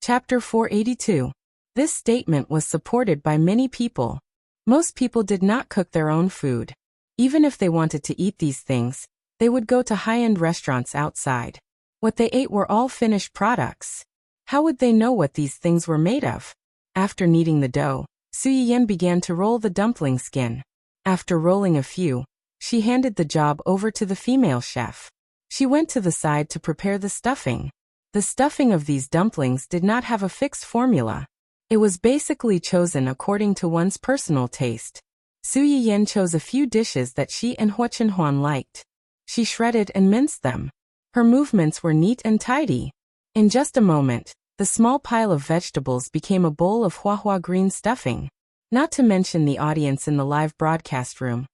Chapter 482. This statement was supported by many people. Most people did not cook their own food. Even if they wanted to eat these things, they would go to high-end restaurants outside. What they ate were all finished products. How would they know what these things were made of? After kneading the dough, Su Yiyan began to roll the dumpling skin. After rolling a few, she handed the job over to the female chef. She went to the side to prepare the stuffing. The stuffing of these dumplings did not have a fixed formula. It was basically chosen according to one's personal taste. Su Yiyan chose a few dishes that she and Hua Chenhuan liked. She shredded and minced them. Her movements were neat and tidy. In just a moment, the small pile of vegetables became a bowl of Hua green stuffing. Not to mention the audience in the live broadcast room.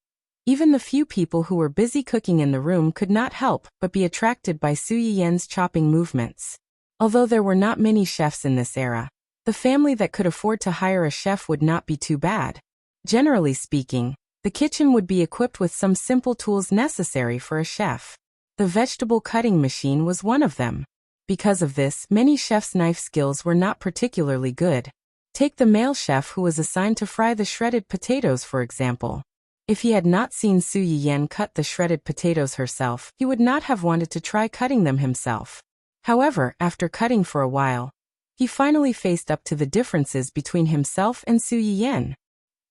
Even the few people who were busy cooking in the room could not help but be attracted by Su Yiyan's chopping movements. Although there were not many chefs in this era, the family that could afford to hire a chef would not be too bad. Generally speaking, the kitchen would be equipped with some simple tools necessary for a chef. The vegetable cutting machine was one of them. Because of this, many chefs' knife skills were not particularly good. Take the male chef who was assigned to fry the shredded potatoes, for example. If he had not seen Su Yiyan cut the shredded potatoes herself, he would not have wanted to try cutting them himself. However, after cutting for a while, he finally faced up to the differences between himself and Su Yiyan.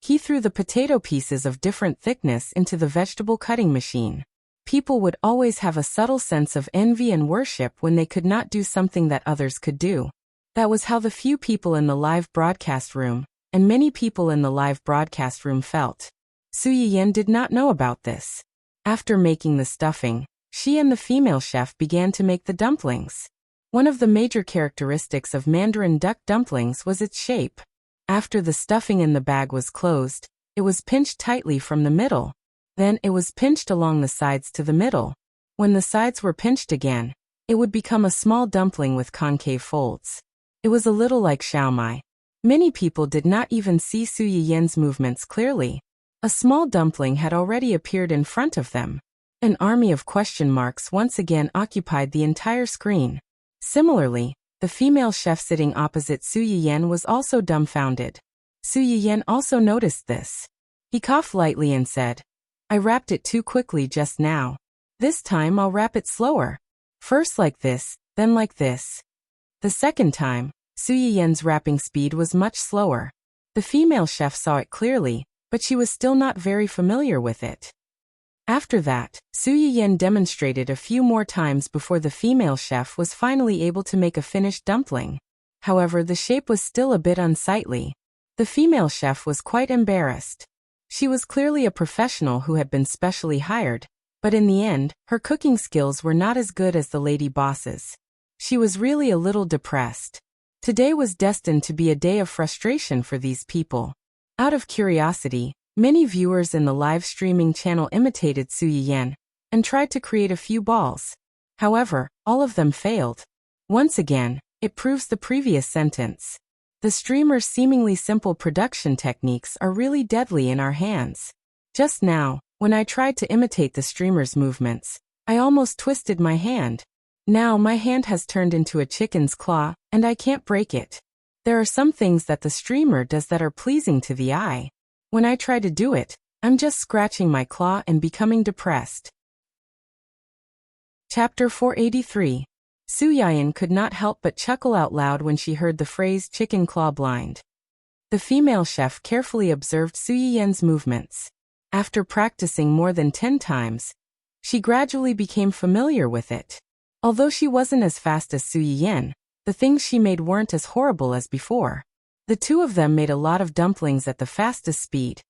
He threw the potato pieces of different thickness into the vegetable cutting machine. People would always have a subtle sense of envy and worship when they could not do something that others could do. That was how the few people in the live broadcast room, and many people in the live broadcast room felt. Su Yiyan did not know about this. After making the stuffing, she and the female chef began to make the dumplings. One of the major characteristics of Mandarin duck dumplings was its shape. After the stuffing in the bag was closed, it was pinched tightly from the middle. Then it was pinched along the sides to the middle. When the sides were pinched again, it would become a small dumpling with concave folds. It was a little like xiaomai. Many people did not even see Su Yiyan's movements clearly. A small dumpling had already appeared in front of them. An army of question marks once again occupied the entire screen. Similarly, the female chef sitting opposite Su Yiyan was also dumbfounded. Su Yiyan also noticed this. He coughed lightly and said, "I wrapped it too quickly just now. This time I'll wrap it slower. First like this, then like this." The second time, Su Yiyan's wrapping speed was much slower. The female chef saw it clearly, but she was still not very familiar with it. After that, Su Yiyan demonstrated a few more times before the female chef was finally able to make a finished dumpling. However, the shape was still a bit unsightly. The female chef was quite embarrassed. She was clearly a professional who had been specially hired, but in the end, her cooking skills were not as good as the lady boss's. She was really a little depressed. Today was destined to be a day of frustration for these people. Out of curiosity, many viewers in the live streaming channel imitated Su Yiyan and tried to create a few balls. However, all of them failed. Once again, it proves the previous sentence. The streamer's seemingly simple production techniques are really deadly in our hands. Just now, when I tried to imitate the streamer's movements, I almost twisted my hand. Now my hand has turned into a chicken's claw, and I can't break it. There are some things that the streamer does that are pleasing to the eye. When I try to do it, I'm just scratching my claw and becoming depressed. Chapter 483. Su Yiyan could not help but chuckle out loud when she heard the phrase chicken claw blind. The female chef carefully observed Su Yiyan's movements. After practicing more than 10 times, she gradually became familiar with it. Although she wasn't as fast as Su Yiyan, the things she made weren't as horrible as before. The two of them made a lot of dumplings at the fastest speed,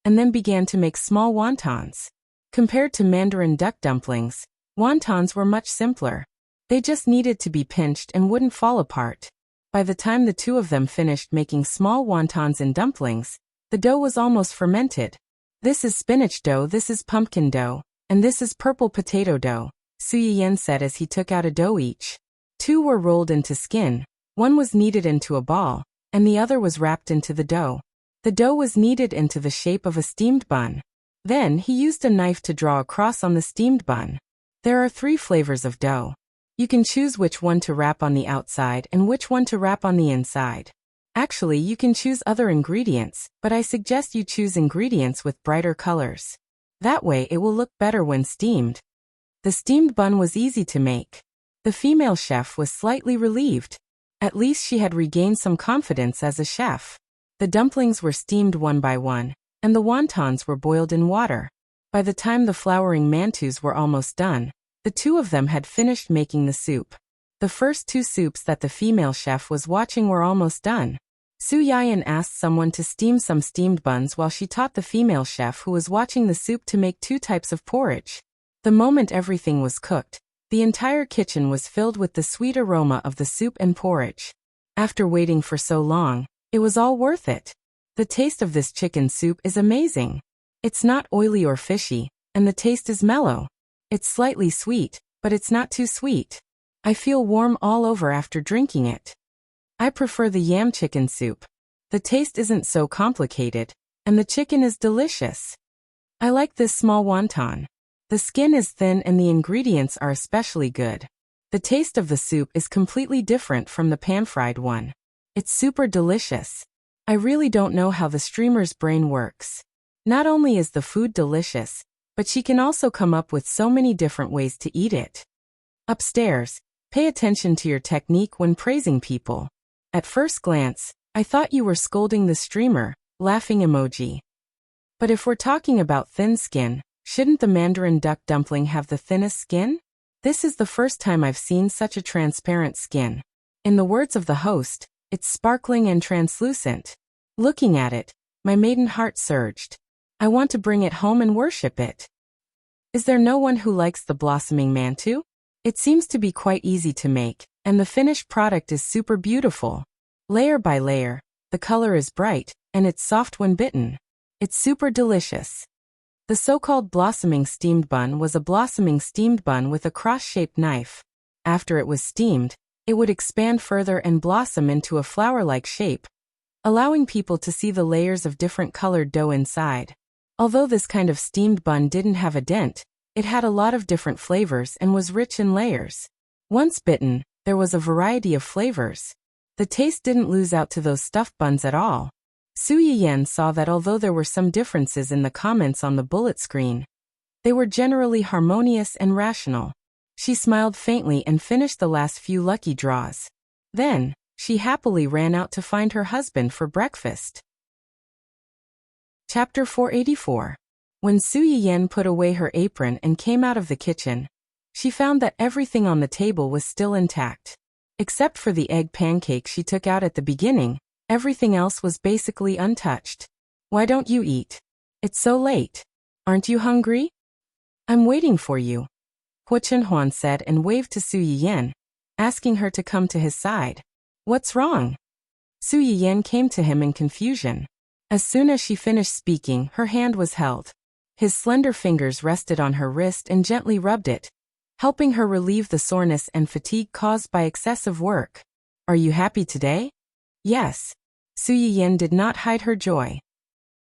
and then began to make small wontons. Compared to Mandarin duck dumplings, wontons were much simpler. They just needed to be pinched and wouldn't fall apart. By the time the two of them finished making small wontons and dumplings, the dough was almost fermented. "This is spinach dough, this is pumpkin dough, and this is purple potato dough," Su Yiyan said as he took out a dough each. 2 were rolled into skin, 1 was kneaded into a ball, and the other was wrapped into the dough. The dough was kneaded into the shape of a steamed bun. Then he used a knife to draw a cross on the steamed bun. There are 3 flavors of dough. You can choose which one to wrap on the outside and which one to wrap on the inside. Actually, you can choose other ingredients, but I suggest you choose ingredients with brighter colors. That way it will look better when steamed. The steamed bun was easy to make. The female chef was slightly relieved. At least she had regained some confidence as a chef. The dumplings were steamed one by one, and the wontons were boiled in water. By the time the flowering mantus were almost done, the two of them had finished making the soup. The first two soups that the female chef was watching were almost done. Su Yayan asked someone to steam some steamed buns while she taught the female chef who was watching the soup to make two types of porridge. The moment everything was cooked, the entire kitchen was filled with the sweet aroma of the soup and porridge. After waiting for so long, it was all worth it. The taste of this chicken soup is amazing. It's not oily or fishy, and the taste is mellow. It's slightly sweet, but it's not too sweet. I feel warm all over after drinking it. I prefer the yam chicken soup. The taste isn't so complicated, and the chicken is delicious. I like this small wonton. The skin is thin and the ingredients are especially good. The taste of the soup is completely different from the pan-fried one. It's super delicious. I really don't know how the streamer's brain works. Not only is the food delicious, but she can also come up with so many different ways to eat it. Upstairs, pay attention to your technique when praising people. At first glance, I thought you were scolding the streamer, laughing emoji. But if we're talking about thin skin, shouldn't the Mandarin duck dumpling have the thinnest skin? This is the first time I've seen such a transparent skin. In the words of the host, it's sparkling and translucent. Looking at it, my maiden heart surged. I want to bring it home and worship it. Is there no one who likes the blossoming mantu? It seems to be quite easy to make, and the finished product is super beautiful. Layer by layer, the color is bright, and it's soft when bitten. It's super delicious. The so-called blossoming steamed bun was a blossoming steamed bun with a cross-shaped knife. After it was steamed, it would expand further and blossom into a flower-like shape, allowing people to see the layers of different colored dough inside. Although this kind of steamed bun didn't have a dent, it had a lot of different flavors and was rich in layers. Once bitten, there was a variety of flavors. The taste didn't lose out to those stuffed buns at all. Su Yiyan saw that although there were some differences in the comments on the bullet screen, they were generally harmonious and rational. She smiled faintly and finished the last few lucky draws. Then, she happily ran out to find her husband for breakfast. Chapter 484. When Su Yiyan put away her apron and came out of the kitchen, she found that everything on the table was still intact. Except for the egg pancake she took out at the beginning, everything else was basically untouched. Why don't you eat? It's so late. Aren't you hungry? I'm waiting for you, Huo Chenhuan said and waved to Su Yiyan, asking her to come to his side. What's wrong? Su Yiyan came to him in confusion. As soon as she finished speaking, her hand was held. His slender fingers rested on her wrist and gently rubbed it, helping her relieve the soreness and fatigue caused by excessive work. Are you happy today? Yes. Su Yiyan did not hide her joy.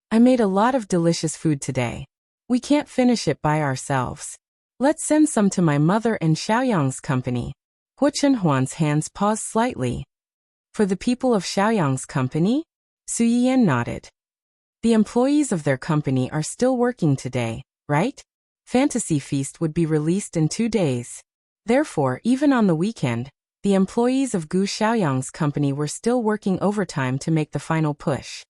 I made a lot of delicious food today. We can't finish it by ourselves. Let's send some to my mother and Xiaoyang's company. Huo Chenhuan's hands paused slightly. For the people of Xiaoyang's company? Su Yiyan nodded. The employees of their company are still working today, right? Fantasy Feast would be released in 2 days. Therefore, even on the weekend, the employees of Gu Xiaoyang's company were still working overtime to make the final push.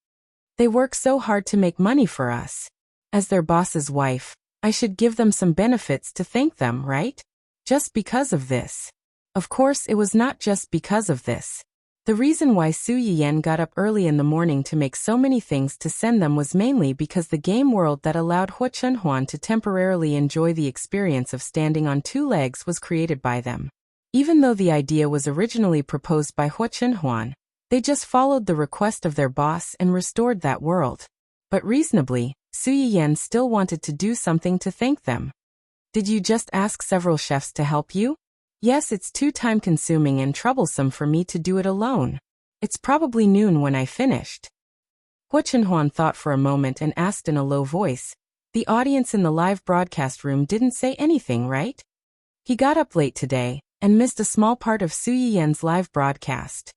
They work so hard to make money for us. As their boss's wife, I should give them some benefits to thank them, right? Just because of this. Of course, it was not just because of this. The reason why Su Yiyan got up early in the morning to make so many things to send them was mainly because the game world that allowed Huo Chenhuan to temporarily enjoy the experience of standing on 2 legs was created by them. Even though the idea was originally proposed by Huo Chenhuan, they just followed the request of their boss and restored that world. But reasonably, Su Yiyan still wanted to do something to thank them. Did you just ask several chefs to help you? Yes, it's too time-consuming and troublesome for me to do it alone. It's probably noon when I finished. Huo Chenhuan thought for a moment and asked in a low voice. The audience in the live broadcast room didn't say anything, right? He got up late today, and missed a small part of Su Yiyan's live broadcast.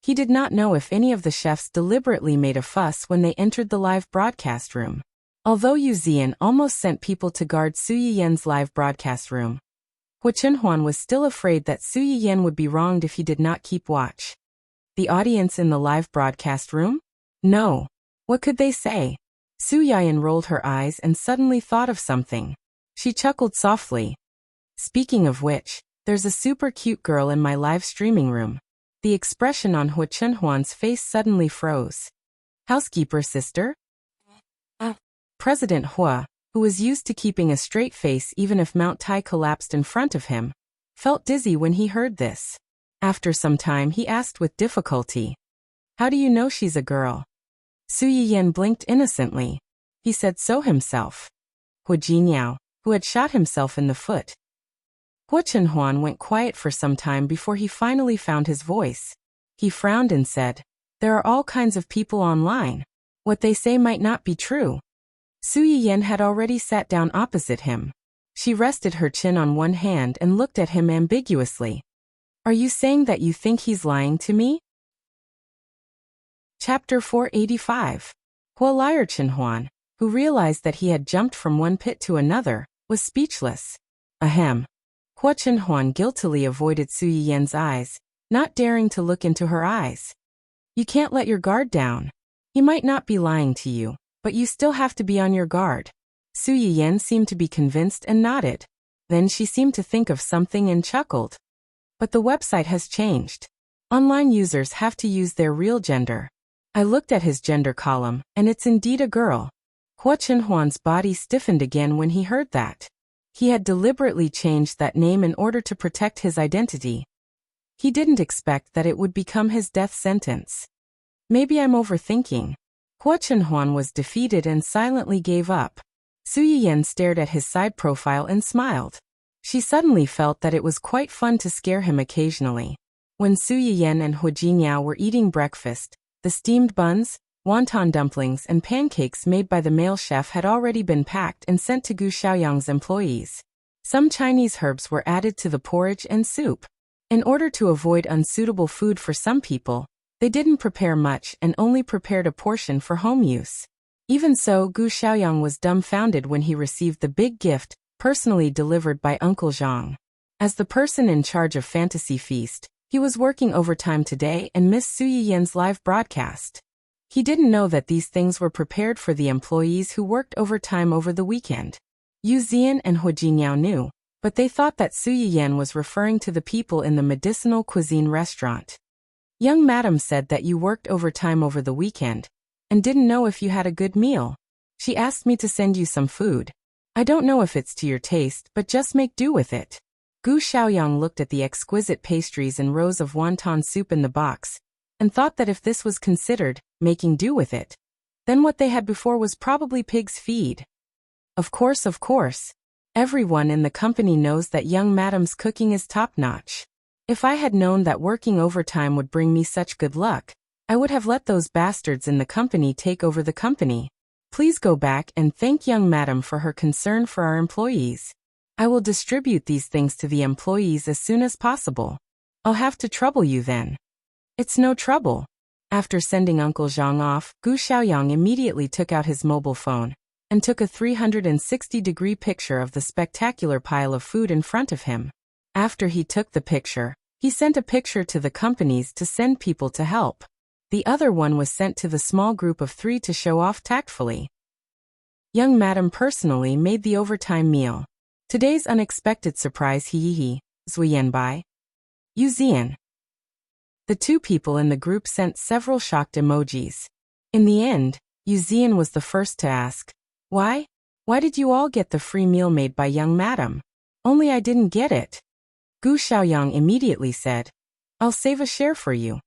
He did not know if any of the chefs deliberately made a fuss when they entered the live broadcast room. Although Yu Ziyan almost sent people to guard Su Yiyan's live broadcast room, Hua Chunhuan was still afraid that Su Yiyan would be wronged if he did not keep watch. The audience in the live broadcast room? No. What could they say? Su Yiyan rolled her eyes and suddenly thought of something. She chuckled softly. Speaking of which, there's a super cute girl in my live streaming room. The expression on Hua Chunhuan's face suddenly froze. Housekeeper sister? President Hua, who was used to keeping a straight face even if Mount Tai collapsed in front of him, felt dizzy when he heard this. After some time he asked with difficulty. How do you know she's a girl? Su Yiyan blinked innocently. He said so himself. Hua Jinniao, who had shot himself in the foot. Hua Chunhuan went quiet for some time before he finally found his voice. He frowned and said, there are all kinds of people online. What they say might not be true. Su Yiyan had already sat down opposite him. She rested her chin on one hand and looked at him ambiguously. Are you saying that you think he's lying to me? Chapter 485. Hua Liar Chunhuan, who realized that he had jumped from one pit to another, was speechless. Ahem. Hua Chunhuan guiltily avoided Su Yiyan's eyes, not daring to look into her eyes. You can't let your guard down. He might not be lying to you, but you still have to be on your guard. Su Yiyan seemed to be convinced and nodded. Then she seemed to think of something and chuckled. But the website has changed. Online users have to use their real gender. I looked at his gender column, and it's indeed a girl. Hua Chunhuan's body stiffened again when he heard that. He had deliberately changed that name in order to protect his identity. He didn't expect that it would become his death sentence. Maybe I'm overthinking. Hua Chunhuan was defeated and silently gave up. Su Yiyan stared at his side profile and smiled. She suddenly felt that it was quite fun to scare him occasionally. When Su Yiyan and Hua Jinniao were eating breakfast, the steamed buns, wonton dumplings and pancakes made by the male chef had already been packed and sent to Gu Xiaoyang's employees. Some Chinese herbs were added to the porridge and soup. In order to avoid unsuitable food for some people, they didn't prepare much and only prepared a portion for home use. Even so, Gu Xiaoyang was dumbfounded when he received the big gift, personally delivered by Uncle Zhang. As the person in charge of Fantasy Feast, he was working overtime today and missed Su Yiyan's live broadcast. He didn't know that these things were prepared for the employees who worked overtime over the weekend. Yu Ziyan and Hua Jinniao knew, but they thought that Su Yiyan was referring to the people in the medicinal cuisine restaurant. Young madam said that you worked overtime over the weekend, and didn't know if you had a good meal. She asked me to send you some food. I don't know if it's to your taste, but just make do with it. Gu Xiaoyang looked at the exquisite pastries and rows of wonton soup in the box, and thought that if this was considered making do with it, then what they had before was probably pig's feed. Of course. Everyone in the company knows that young madam's cooking is top-notch. If I had known that working overtime would bring me such good luck, I would have let those bastards in the company take over the company. Please go back and thank young madam for her concern for our employees. I will distribute these things to the employees as soon as possible. I'll have to trouble you then. It's no trouble. After sending Uncle Zhang off, Gu Xiaoyang immediately took out his mobile phone and took a 360-degree picture of the spectacular pile of food in front of him. After he took the picture, he sent a picture to the companies to send people to help. The other one was sent to the small group of 3 to show off tactfully. Young madam personally made the overtime meal. Today's unexpected surprise he Zuyen Bai. Yu Ziyan. The two people in the group sent several shocked emojis. In the end, Yu Ziyan was the first to ask, Why? Why did you all get the free meal made by young madam? Only I didn't get it. Gu Xiaoyang immediately said, I'll save a share for you.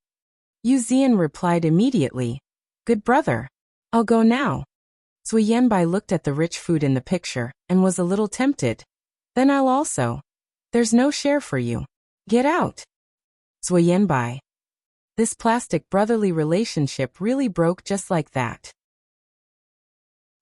Yu Ziyan replied immediately, Good brother. I'll go now. Zui Yanbai looked at the rich food in the picture and was a little tempted. Then I'll also. There's no share for you. Get out. Zui Yanbai. This plastic brotherly relationship really broke just like that.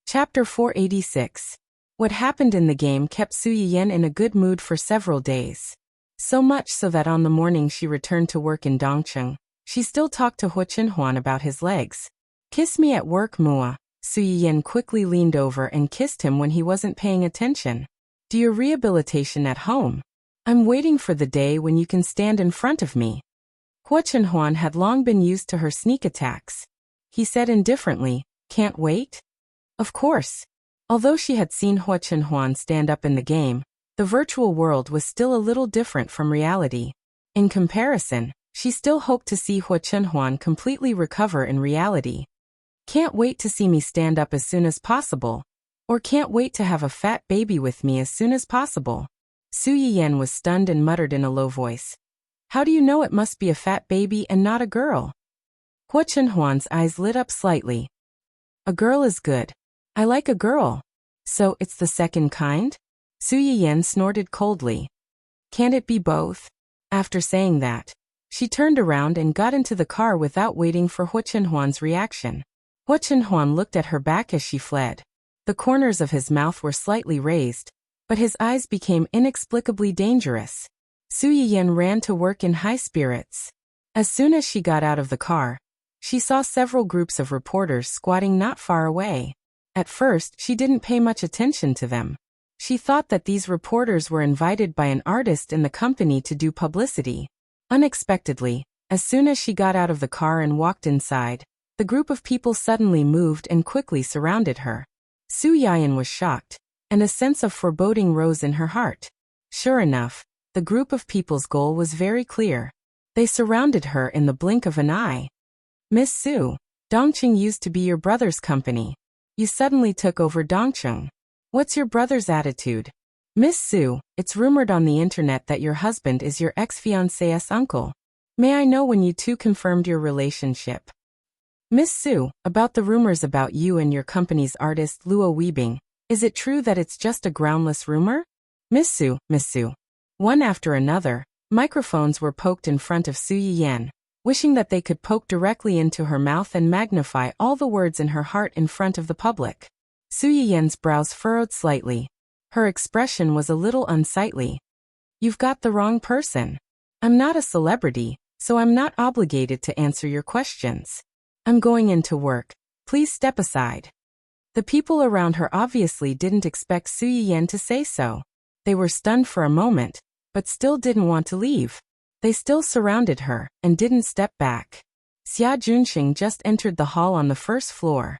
Chapter 486. What happened in the game kept Su Yiyan in a good mood for several days. So much so that on the morning she returned to work in Dongcheng, she still talked to Hu Chenhuan about his legs. "Kiss me at work, Mua." Su Yiyan quickly leaned over and kissed him when he wasn't paying attention. "Do your rehabilitation at home. I'm waiting for the day when you can stand in front of me." Hu Chenhuan had long been used to her sneak attacks. He said indifferently, "Can't wait?" Of course. Although she had seen Hu Chenhuan stand up in the game, the virtual world was still a little different from reality. In comparison, she still hoped to see Hu Chenhuan completely recover in reality. "Can't wait to see me stand up as soon as possible. Or can't wait to have a fat baby with me as soon as possible." Su Yiyan was stunned and muttered in a low voice, "How do you know it must be a fat baby and not a girl?" Hu Chenhuan's eyes lit up slightly. "A girl is good. I like a girl. So it's the second kind?" Su Yiyan snorted coldly. "Can't it be both?" After saying that, she turned around and got into the car without waiting for Hu Chenhuan's reaction. Hu Chenhuan looked at her back as she fled. The corners of his mouth were slightly raised, but his eyes became inexplicably dangerous. Su Yiyan ran to work in high spirits. As soon as she got out of the car, she saw several groups of reporters squatting not far away. At first, she didn't pay much attention to them. She thought that these reporters were invited by an artist in the company to do publicity. Unexpectedly, as soon as she got out of the car and walked inside, the group of people suddenly moved and quickly surrounded her. Su Yiyan was shocked, and a sense of foreboding rose in her heart. Sure enough, the group of people's goal was very clear. They surrounded her in the blink of an eye. "Miss Su, Dongcheng used to be your brother's company. You suddenly took over Dongcheng. What's your brother's attitude?" "Miss Su, it's rumored on the internet that your husband is your ex-fiancé's uncle. May I know when you two confirmed your relationship?" "Miss Su, about the rumors about you and your company's artist Luo Weibing, is it true that it's just a groundless rumor?" Miss Su. One after another, microphones were poked in front of Su Yiyan, wishing that they could poke directly into her mouth and magnify all the words in her heart in front of the public. Su Yiyan's brows furrowed slightly. Her expression was a little unsightly. "You've got the wrong person. I'm not a celebrity, so I'm not obligated to answer your questions. I'm going into work. Please step aside." The people around her obviously didn't expect Su Yiyan to say so. They were stunned for a moment, but still didn't want to leave. They still surrounded her and didn't step back. Xia Junxing just entered the hall on the first floor.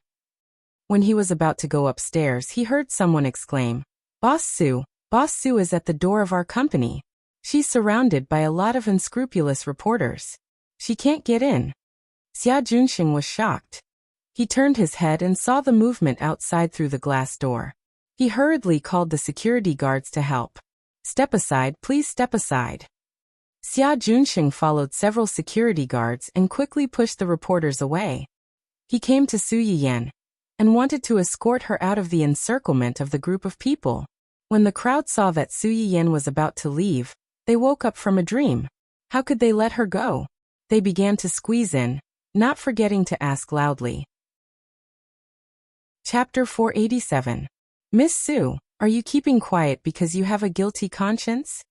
When he was about to go upstairs, he heard someone exclaim, Boss Su is at the door of our company. She's surrounded by a lot of unscrupulous reporters. She can't get in." Xia Junxing was shocked. He turned his head and saw the movement outside through the glass door. He hurriedly called the security guards to help. "Step aside, please step aside." Xia Junxing followed several security guards and quickly pushed the reporters away. He came to Su Yiyan and wanted to escort her out of the encirclement of the group of people. When the crowd saw that Su Yiyan was about to leave, they woke up from a dream. How could they let her go? They began to squeeze in, not forgetting to ask loudly. Chapter 487. "Miss Su, are you keeping quiet because you have a guilty conscience?"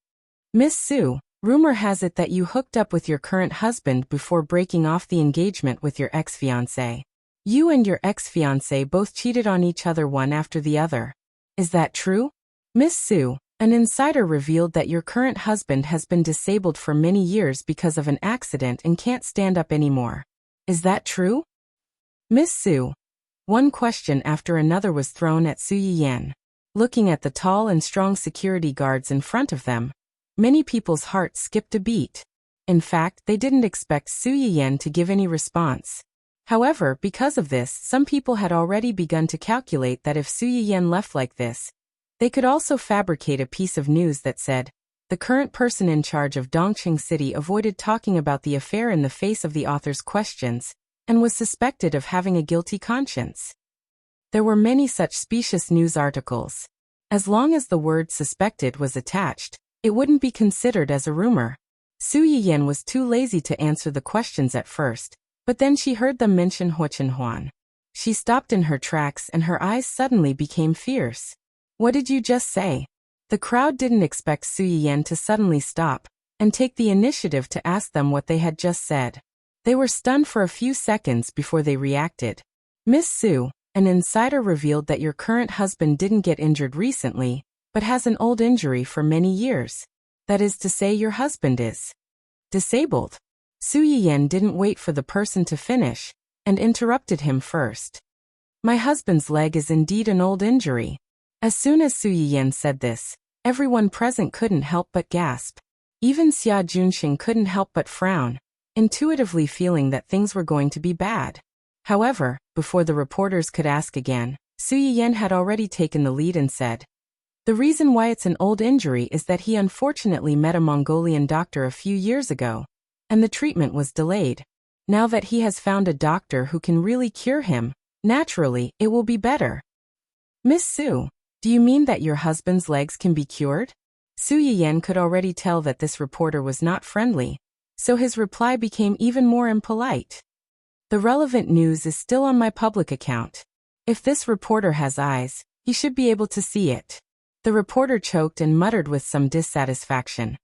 "Miss Su, rumor has it that you hooked up with your current husband before breaking off the engagement with your ex-fiancé. You and your ex-fiancé both cheated on each other one after the other. Is that true?" "Miss Su, an insider revealed that your current husband has been disabled for many years because of an accident and can't stand up anymore. Is that true?" "Miss Su." One question after another was thrown at Su Yiyan. Looking at the tall and strong security guards in front of them, many people's hearts skipped a beat. In fact, they didn't expect Su Yiyan to give any response. However, because of this, some people had already begun to calculate that if Su Yiyan left like this, they could also fabricate a piece of news that said, "The current person in charge of Dongcheng City avoided talking about the affair in the face of the author's questions, and was suspected of having a guilty conscience." There were many such specious news articles. As long as the word "suspected" was attached, it wouldn't be considered as a rumor. Su Yiyan was too lazy to answer the questions at first, but then she heard them mention Hu Chenhuan. She stopped in her tracks and her eyes suddenly became fierce. "What did you just say?" The crowd didn't expect Su Yiyan to suddenly stop, and take the initiative to ask them what they had just said. They were stunned for a few seconds before they reacted. Miss Sue, an insider revealed that your current husband didn't get injured recently, but has an old injury for many years. That is to say, your husband is disabled. Su Yiyan didn't wait for the person to finish, and interrupted him first. My husband's leg is indeed an old injury. As soon as Su Yiyan said this, everyone present couldn't help but gasp. Even Xia Junxing couldn't help but frown, intuitively feeling that things were going to be bad. However, before the reporters could ask again, Su Yiyan had already taken the lead and said, "The reason why it's an old injury is that he unfortunately met a Mongolian doctor a few years ago, and the treatment was delayed. Now that he has found a doctor who can really cure him, naturally, it will be better." Miss Sue, do you mean that your husband's legs can be cured? Su Yiyan could already tell that this reporter was not friendly, so his reply became even more impolite. The relevant news is still on my public account. If this reporter has eyes, he should be able to see it. The reporter choked and muttered with some dissatisfaction.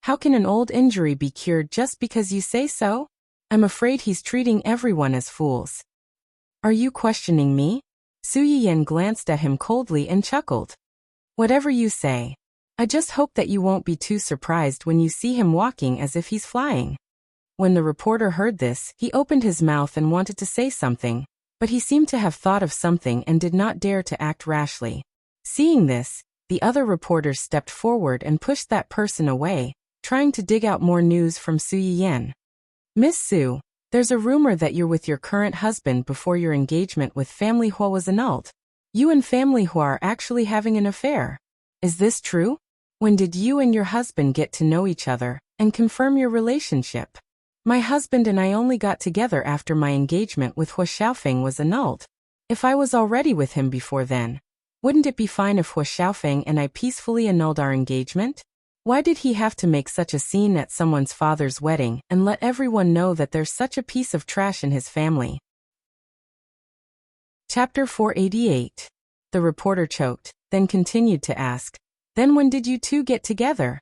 How can an old injury be cured just because you say so? I'm afraid he's treating everyone as fools. Are you questioning me? Su Yiyan glanced at him coldly and chuckled. Whatever you say. I just hope that you won't be too surprised when you see him walking as if he's flying. When the reporter heard this, he opened his mouth and wanted to say something, but he seemed to have thought of something and did not dare to act rashly. Seeing this, the other reporters stepped forward and pushed that person away, trying to dig out more news from Su Yiyan. Miss Sue, there's a rumor that you're with your current husband before your engagement with Family Hua was annulled. You and Family Hua are actually having an affair. Is this true? When did you and your husband get to know each other and confirm your relationship? My husband and I only got together after my engagement with Hua Xiaofeng was annulled. If I was already with him before then, wouldn't it be fine if Hua Xiaofeng and I peacefully annulled our engagement? Why did he have to make such a scene at someone's father's wedding and let everyone know that there's such a piece of trash in his family? Chapter 488. The reporter choked, then continued to ask, "Then when did you two get together?"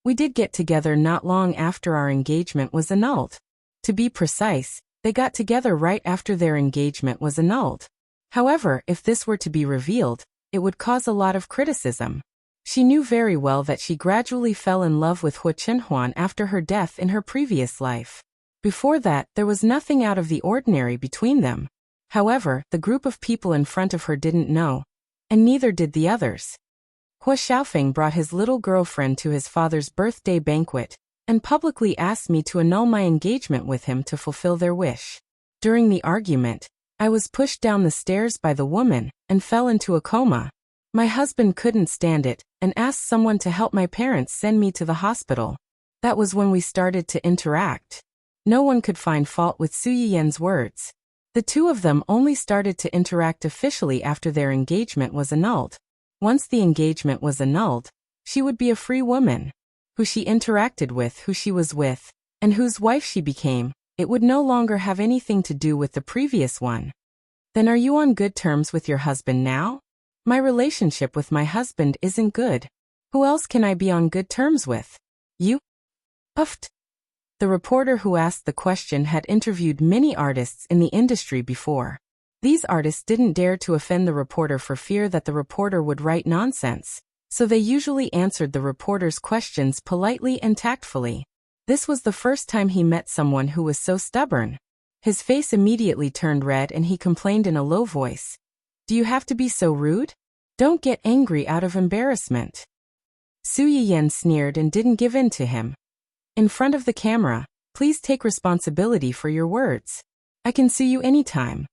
"We did get together not long after our engagement was annulled. To be precise, they got together right after their engagement was annulled. However, if this were to be revealed, it would cause a lot of criticism. She knew very well that she gradually fell in love with Hua Chenhuan after her death in her previous life. Before that, there was nothing out of the ordinary between them. However, the group of people in front of her didn't know, and neither did the others. Hua Xiaofeng brought his little girlfriend to his father's birthday banquet, and publicly asked me to annul my engagement with him to fulfill their wish. During the argument, I was pushed down the stairs by the woman, and fell into a coma. My husband couldn't stand it, and asked someone to help my parents send me to the hospital. That was when we started to interact." No one could find fault with Su Yiyan's words. The two of them only started to interact officially after their engagement was annulled. Once the engagement was annulled, she would be a free woman. Who she interacted with, who she was with, and whose wife she became, it would no longer have anything to do with the previous one. "Then are you on good terms with your husband now?" "My relationship with my husband isn't good. Who else can I be on good terms with?" "You?" Puffed. The reporter who asked the question had interviewed many artists in the industry before. These artists didn't dare to offend the reporter for fear that the reporter would write nonsense, so they usually answered the reporter's questions politely and tactfully. This was the first time he met someone who was so stubborn. His face immediately turned red and he complained in a low voice, "Do you have to be so rude? Don't get angry out of embarrassment." Su Yiyan sneered and didn't give in to him. "In front of the camera, please take responsibility for your words. I can sue you anytime."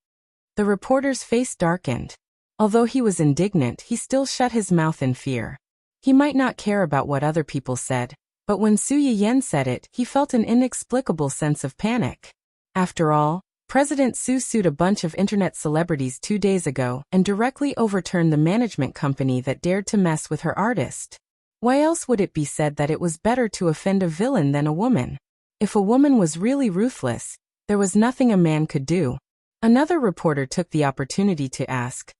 The reporter's face darkened. Although he was indignant, he still shut his mouth in fear. He might not care about what other people said, but when Su Yiyan said it, he felt an inexplicable sense of panic. After all, President Su sued a bunch of internet celebrities 2 days ago and directly overturned the management company that dared to mess with her artist. Why else would it be said that it was better to offend a villain than a woman? If a woman was really ruthless, there was nothing a man could do. Another reporter took the opportunity to ask,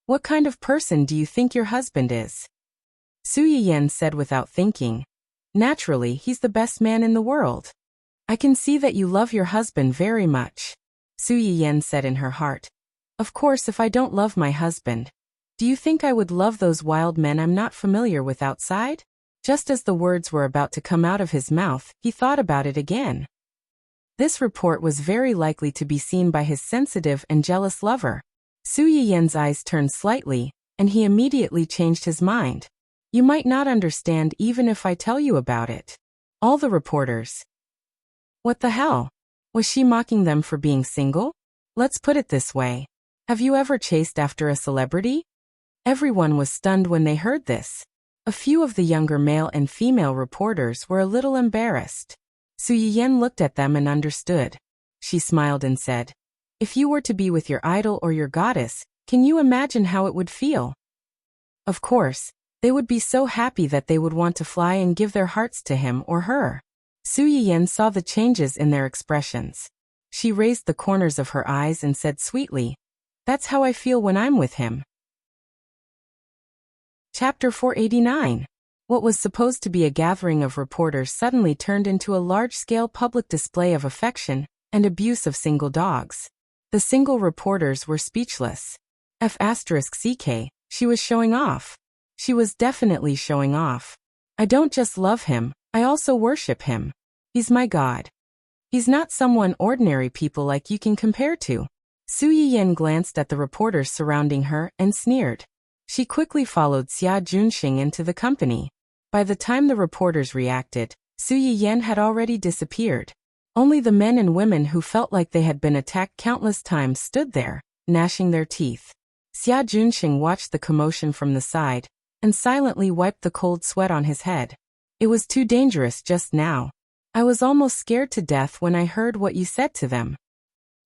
"What kind of person do you think your husband is?" Su Yiyan said without thinking, Naturally, he's the best man in the world. I can see that you love your husband very much. Su Yiyan said in her heart. Of course, if I don't love my husband, do you think I would love those wild men I'm not familiar with outside? Just as the words were about to come out of his mouth, he thought about it again. This report was very likely to be seen by his sensitive and jealous lover. Su Yiyan's eyes turned slightly, and he immediately changed his mind. You might not understand even if I tell you about it. All the reporters. What the hell? Was she mocking them for being single? Let's put it this way. Have you ever chased after a celebrity? Everyone was stunned when they heard this. A few of the younger male and female reporters were a little embarrassed. Su Yiyan looked at them and understood. She smiled and said, if you were to be with your idol or your goddess, can you imagine how it would feel? Of course, they would be so happy that they would want to fly and give their hearts to him or her. Su Yiyan saw the changes in their expressions. She raised the corners of her eyes and said sweetly, that's how I feel when I'm with him. Chapter 489. What was supposed to be a gathering of reporters suddenly turned into a large-scale public display of affection and abuse of single dogs. The single reporters were speechless. F***ck, she was showing off. She was definitely showing off. I don't just love him, I also worship him. He's my god. He's not someone ordinary people like you can compare to. Su Yiyan glanced at the reporters surrounding her and sneered. She quickly followed Xia Junxing into the company. By the time the reporters reacted, Su Yiyan had already disappeared. Only the men and women who felt like they had been attacked countless times stood there, gnashing their teeth. Xia Junxing watched the commotion from the side and silently wiped the cold sweat on his head. It was too dangerous just now. I was almost scared to death when I heard what you said to them.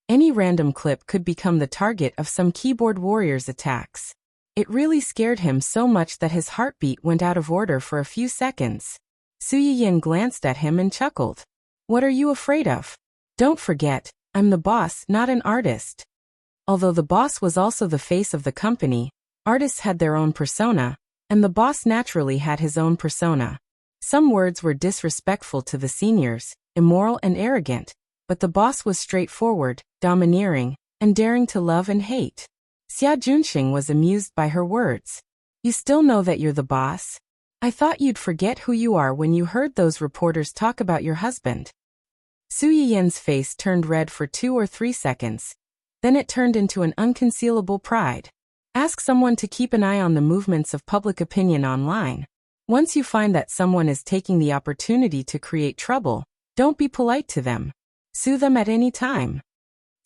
Any random clip could become the target of some keyboard warrior's attacks. It really scared him so much that his heartbeat went out of order for a few seconds. Su Yiyan glanced at him and chuckled. What are you afraid of? Don't forget, I'm the boss, not an artist. Although the boss was also the face of the company, artists had their own persona, and the boss naturally had his own persona. Some words were disrespectful to the seniors, immoral and arrogant, but the boss was straightforward, domineering, and daring to love and hate. Xia Junxing was amused by her words. You still know that you're the boss? I thought you'd forget who you are when you heard those reporters talk about your husband. Su Yiyan's face turned red for 2 or 3 seconds. Then it turned into an unconcealable pride. Ask someone to keep an eye on the movements of public opinion online. Once you find that someone is taking the opportunity to create trouble, don't be polite to them. Sue them at any time.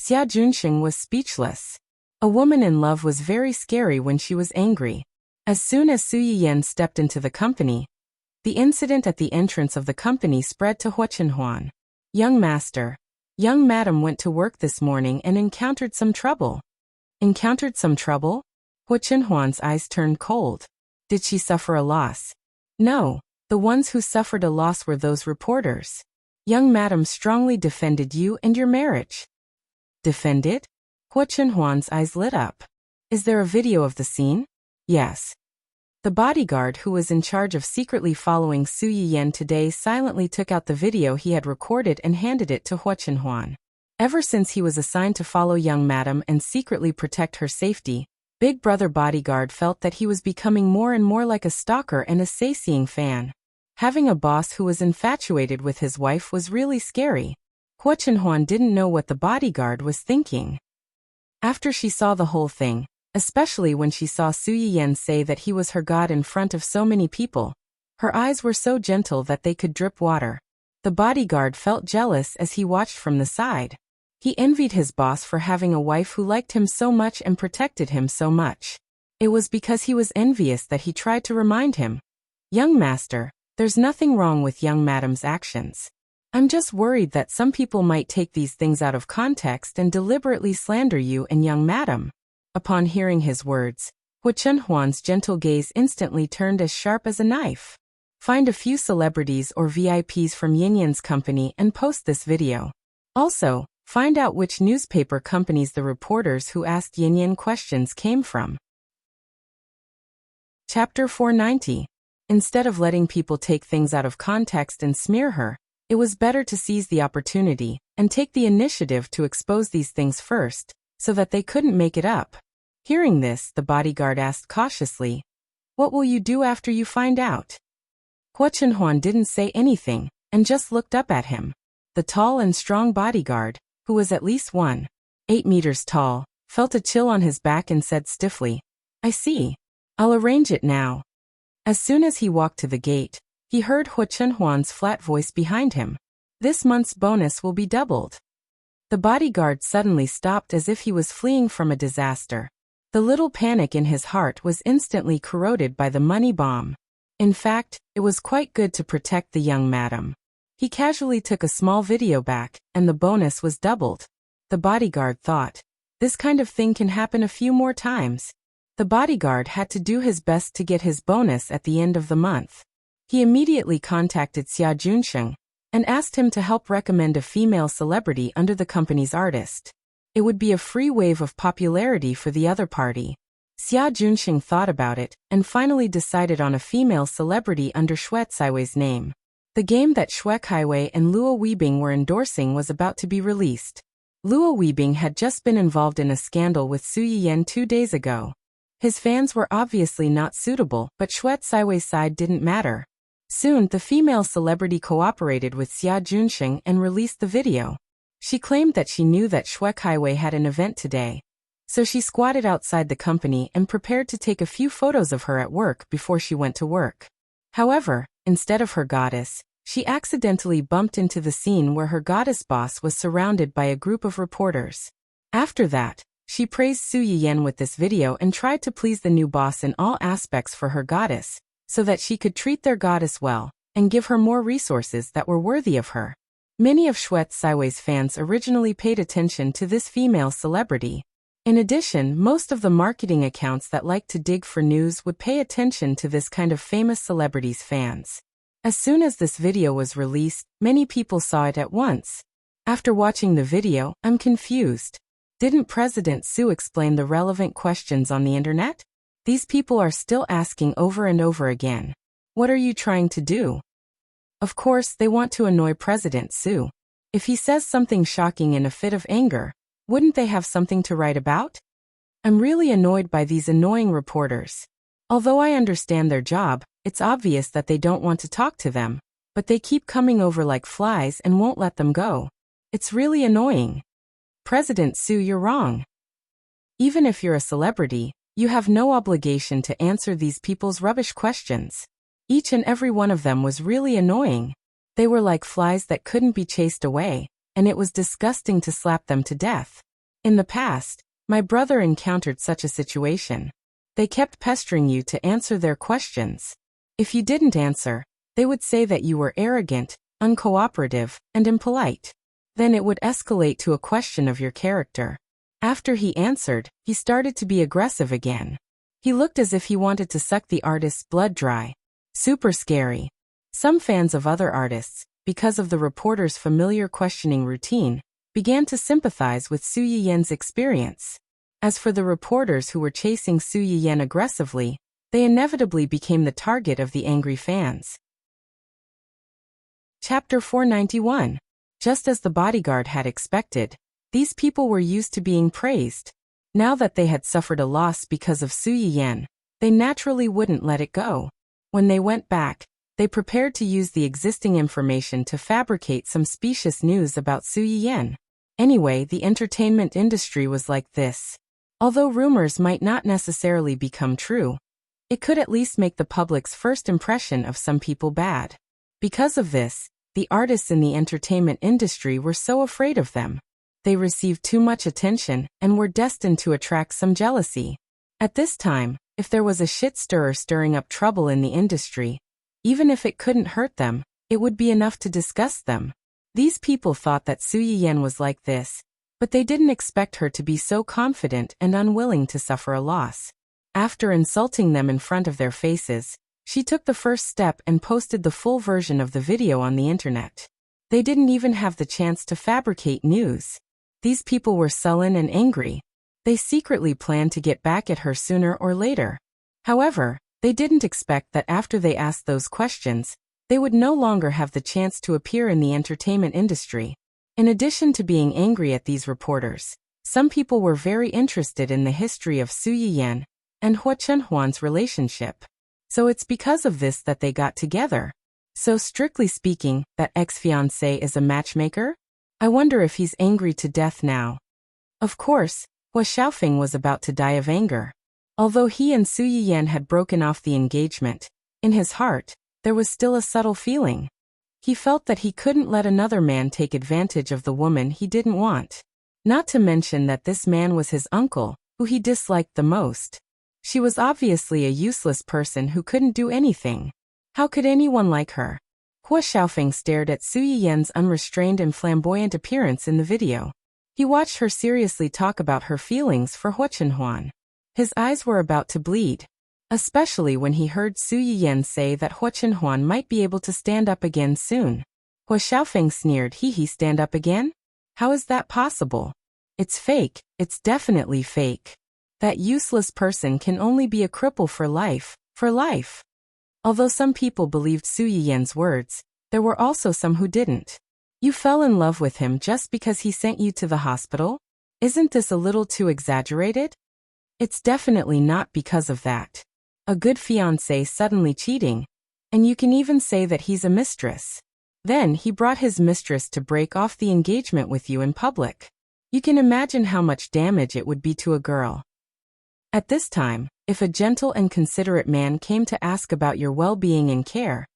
Xia Junxing was speechless. A woman in love was very scary when she was angry. As soon as Su Yiyan stepped into the company, the incident at the entrance of the company spread to Huachenhuan. Young master, young madam went to work this morning and encountered some trouble. Encountered some trouble? Huachenhuan's eyes turned cold. Did she suffer a loss? No, the ones who suffered a loss were those reporters. Young madam strongly defended you and your marriage. Defended? Huachenhuan's eyes lit up. Is there a video of the scene? Yes. The bodyguard who was in charge of secretly following Su Yiyan today silently took out the video he had recorded and handed it to Huachenhuan. Ever since he was assigned to follow young madam and secretly protect her safety, Big Brother bodyguard felt that he was becoming more and more like a stalker and a sightseeing fan. Having a boss who was infatuated with his wife was really scary. Huachenhuan didn't know what the bodyguard was thinking. After she saw the whole thing, especially when she saw Su Yiyan say that he was her god in front of so many people, her eyes were so gentle that they could drip water. The bodyguard felt jealous as he watched from the side. He envied his boss for having a wife who liked him so much and protected him so much. It was because he was envious that he tried to remind him. Young master, there's nothing wrong with young madam's actions. I'm just worried that some people might take these things out of context and deliberately slander you and young madam. Upon hearing his words, Huachenhuan's gentle gaze instantly turned as sharp as a knife. Find a few celebrities or VIPs from Yinyan's company and post this video. Also, find out which newspaper companies the reporters who asked Yinyan questions came from. Chapter 490. Instead of letting people take things out of context and smear her, it was better to seize the opportunity and take the initiative to expose these things first, so that they couldn't make it up. Hearing this, the bodyguard asked cautiously, "What will you do after you find out?" Hua Chenhuan didn't say anything, and just looked up at him. The tall and strong bodyguard, who was at least 1.8 meters tall, felt a chill on his back and said stiffly, "I see. I'll arrange it now." As soon as he walked to the gate, he heard Hua Chenhuan's flat voice behind him. "This month's bonus will be doubled." The bodyguard suddenly stopped as if he was fleeing from a disaster. The little panic in his heart was instantly corroded by the money bomb. In fact, it was quite good to protect the young madam. He casually took a small video back, and the bonus was doubled. The bodyguard thought, this kind of thing can happen a few more times. The bodyguard had to do his best to get his bonus at the end of the month. He immediately contacted Xia Junsheng and asked him to help recommend a female celebrity under the company's artist. It would be a free wave of popularity for the other party. Xia Junsheng thought about it and finally decided on a female celebrity under Xue Caiwei's name. The game that Xue Caiwei and Luo Weibing were endorsing was about to be released. Luo Weibing had just been involved in a scandal with Su Yiyan 2 days ago. His fans were obviously not suitable, but Xue Caiwei's side didn't matter. Soon, the female celebrity cooperated with Xia Junsheng and released the video. She claimed that she knew that Xue Caiwei had an event today. So she squatted outside the company and prepared to take a few photos of her at work before she went to work. However, instead of her goddess, she accidentally bumped into the scene where her goddess boss was surrounded by a group of reporters. After that, she praised Su Yiyan with this video and tried to please the new boss in all aspects for her goddess, so that she could treat their goddess well and give her more resources that were worthy of her. Many of Xue Caiwei's fans originally paid attention to this female celebrity. In addition, most of the marketing accounts that like to dig for news would pay attention to this kind of famous celebrity's fans. As soon as this video was released, many people saw it at once. After watching the video, I'm confused. Didn't President Su explain the relevant questions on the internet? These people are still asking over and over again. What are you trying to do? Of course, they want to annoy President Su. If he says something shocking in a fit of anger, wouldn't they have something to write about? I'm really annoyed by these annoying reporters. Although I understand their job, it's obvious that they don't want to talk to them, but they keep coming over like flies and won't let them go. It's really annoying. President Su, you're wrong. Even if you're a celebrity, you have no obligation to answer these people's rubbish questions. Each and every one of them was really annoying. They were like flies that couldn't be chased away, and it was disgusting to slap them to death. In the past, my brother encountered such a situation. They kept pestering you to answer their questions. If you didn't answer, they would say that you were arrogant, uncooperative, and impolite. Then it would escalate to a question of your character. After he answered, he started to be aggressive again. He looked as if he wanted to suck the artist's blood dry. Super scary. Some fans of other artists, because of the reporter's familiar questioning routine, began to sympathize with Su Yiyan's experience. As for the reporters who were chasing Su Yiyan aggressively, they inevitably became the target of the angry fans. Chapter 491. Just as the bodyguard had expected, these people were used to being praised. Now that they had suffered a loss because of Su Yiyan, they naturally wouldn't let it go. When they went back, they prepared to use the existing information to fabricate some specious news about Su Yiyan. Anyway, the entertainment industry was like this. Although rumors might not necessarily become true, it could at least make the public's first impression of some people bad. Because of this, the artists in the entertainment industry were so afraid of them. They received too much attention and were destined to attract some jealousy. At this time, if there was a shit stirrer stirring up trouble in the industry, even if it couldn't hurt them, it would be enough to disgust them. These people thought that Su Yiyan was like this, but they didn't expect her to be so confident and unwilling to suffer a loss. After insulting them in front of their faces, she took the first step and posted the full version of the video on the internet. They didn't even have the chance to fabricate news. These people were sullen and angry. They secretly planned to get back at her sooner or later. However, They didn't expect that after they asked those questions, they would no longer have the chance to appear in the entertainment industry. In addition to being angry at these reporters, some people were very interested in the history of Su Yiyan and Hua Chenhuan's relationship. So it's because of this that they got together. So strictly speaking, that ex-fiancé is a matchmaker? I wonder if he's angry to death now. Of course, Hua Xiaofeng was about to die of anger. Although he and Su Yiyan had broken off the engagement, in his heart, there was still a subtle feeling. He felt that he couldn't let another man take advantage of the woman he didn't want. Not to mention that this man was his uncle, who he disliked the most. She was obviously a useless person who couldn't do anything. How could anyone like her? Hua Xiaofeng stared at Su Yiyan's unrestrained and flamboyant appearance in the video. He watched her seriously talk about her feelings for Hua Chenhuan. His eyes were about to bleed, especially when he heard Su Yiyan say that Hua Chenhuan might be able to stand up again soon. Hua Xiaofeng sneered, he stand up again? How is that possible? It's fake, it's definitely fake. That useless person can only be a cripple for life, for life. Although some people believed Su Yiyan's words, there were also some who didn't. You fell in love with him just because he sent you to the hospital? Isn't this a little too exaggerated? It's definitely not because of that. A good fiancé suddenly cheating. And you can even say that he's a mistress. Then he brought his mistress to break off the engagement with you in public. You can imagine how much damage it would be to a girl. At this time, if a gentle and considerate man came to ask about your well-being and care,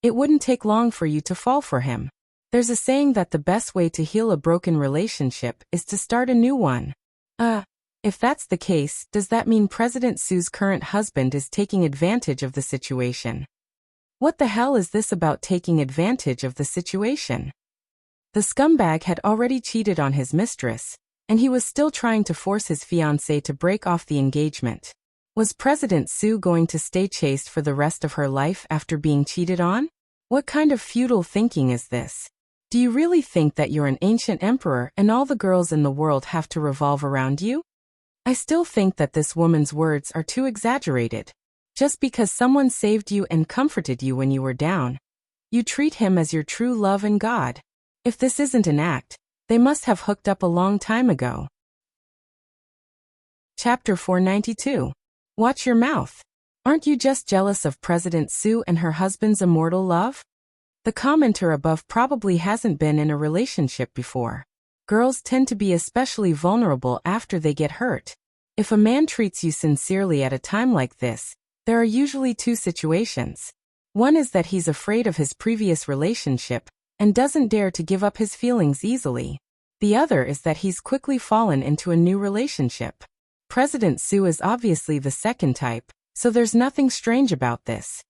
it wouldn't take long for you to fall for him. There's a saying that the best way to heal a broken relationship is to start a new one. If that's the case, does that mean President Su's current husband is taking advantage of the situation? What the hell is this about taking advantage of the situation? The scumbag had already cheated on his mistress, and he was still trying to force his fiancée to break off the engagement. Was President Su going to stay chaste for the rest of her life after being cheated on? What kind of feudal thinking is this? Do you really think that you're an ancient emperor and all the girls in the world have to revolve around you? I still think that this woman's words are too exaggerated. Just because someone saved you and comforted you when you were down, you treat him as your true love and God. If this isn't an act, they must have hooked up a long time ago. Chapter 492. Watch your mouth. Aren't you just jealous of President Su and her husband's immortal love? The commenter above probably hasn't been in a relationship before. Girls tend to be especially vulnerable after they get hurt. If a man treats you sincerely at a time like this, there are usually two situations. One is that he's afraid of his previous relationship and doesn't dare to give up his feelings easily. The other is that he's quickly fallen into a new relationship. President Su is obviously the second type, so there's nothing strange about this.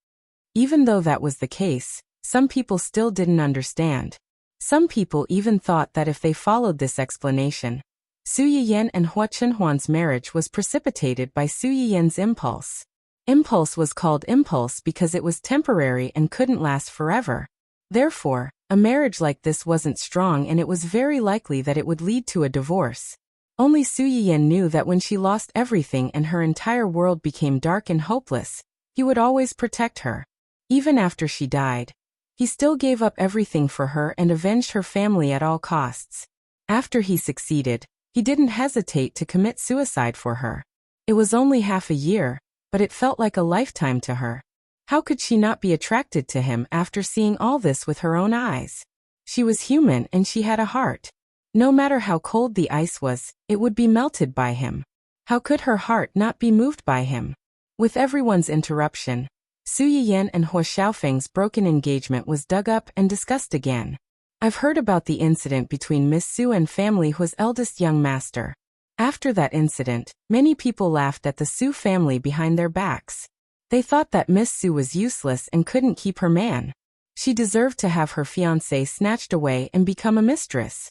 Even though that was the case, some people still didn't understand. Some people even thought that if they followed this explanation, Su Yiyan and Hua Chenhuan's marriage was precipitated by Su Yiyan's impulse. Impulse was called impulse because it was temporary and couldn't last forever. Therefore, a marriage like this wasn't strong and it was very likely that it would lead to a divorce. Only Su Yiyan knew that when she lost everything and her entire world became dark and hopeless, he would always protect her. Even after she died, he still gave up everything for her and avenged her family at all costs. After he succeeded, he didn't hesitate to commit suicide for her. It was only half a year, but it felt like a lifetime to her. How could she not be attracted to him after seeing all this with her own eyes? She was human and she had a heart. No matter how cold the ice was, it would be melted by him. How could her heart not be moved by him? With everyone's interruption, Su Yiyan and Hua Xiaofeng's broken engagement was dug up and discussed again. I've heard about the incident between Miss Su and family Hua's eldest young master. After that incident, many people laughed at the Su family behind their backs. They thought that Miss Su was useless and couldn't keep her man. She deserved to have her fiancé snatched away and become a mistress.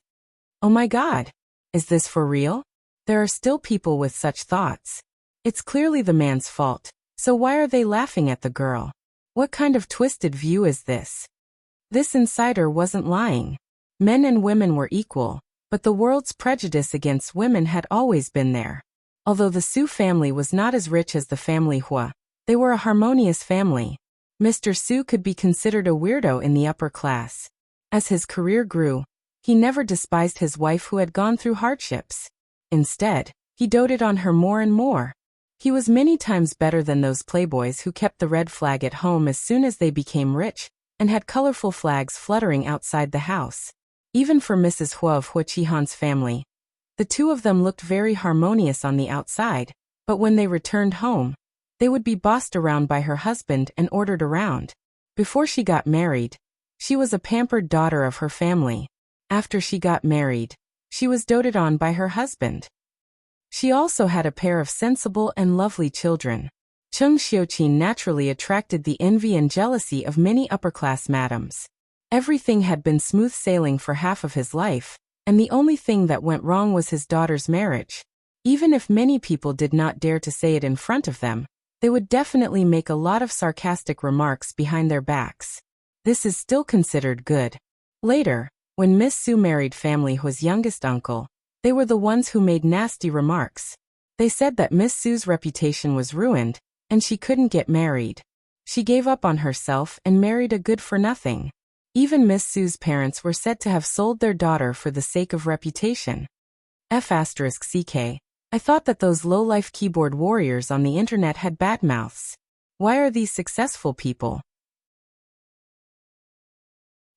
Oh my God! Is this for real? There are still people with such thoughts. It's clearly the man's fault. So why are they laughing at the girl? What kind of twisted view is this? This insider wasn't lying. Men and women were equal, but the world's prejudice against women had always been there. Although the Su family was not as rich as the family Hua, They were a harmonious family. Mr. Su could be considered a weirdo in the upper class. As his career grew, he never despised his wife who had gone through hardships. Instead, he doted on her more and more. He was many times better than those playboys who kept the red flag at home as soon as they became rich, and had colorful flags fluttering outside the house. Even for Mrs. Hua of Hua Chihan's family, the two of them looked very harmonious on the outside, but when they returned home, they would be bossed around by her husband and ordered around. Before she got married, she was a pampered daughter of her family. After she got married, she was doted on by her husband. She also had a pair of sensible and lovely children. Chung Xiuqin naturally attracted the envy and jealousy of many upper-class madams. Everything had been smooth sailing for half of his life, and the only thing that went wrong was his daughter's marriage. Even if many people did not dare to say it in front of them, they would definitely make a lot of sarcastic remarks behind their backs. This is still considered good. Later, when Miss Su married family Hua's youngest uncle, they were the ones who made nasty remarks. They said that Miss Su's reputation was ruined, and she couldn't get married. She gave up on herself and married a good-for-nothing. Even Miss Su's parents were said to have sold their daughter for the sake of reputation. *CK. I thought that those low-life keyboard warriors on the internet had bad mouths. Why are these successful people?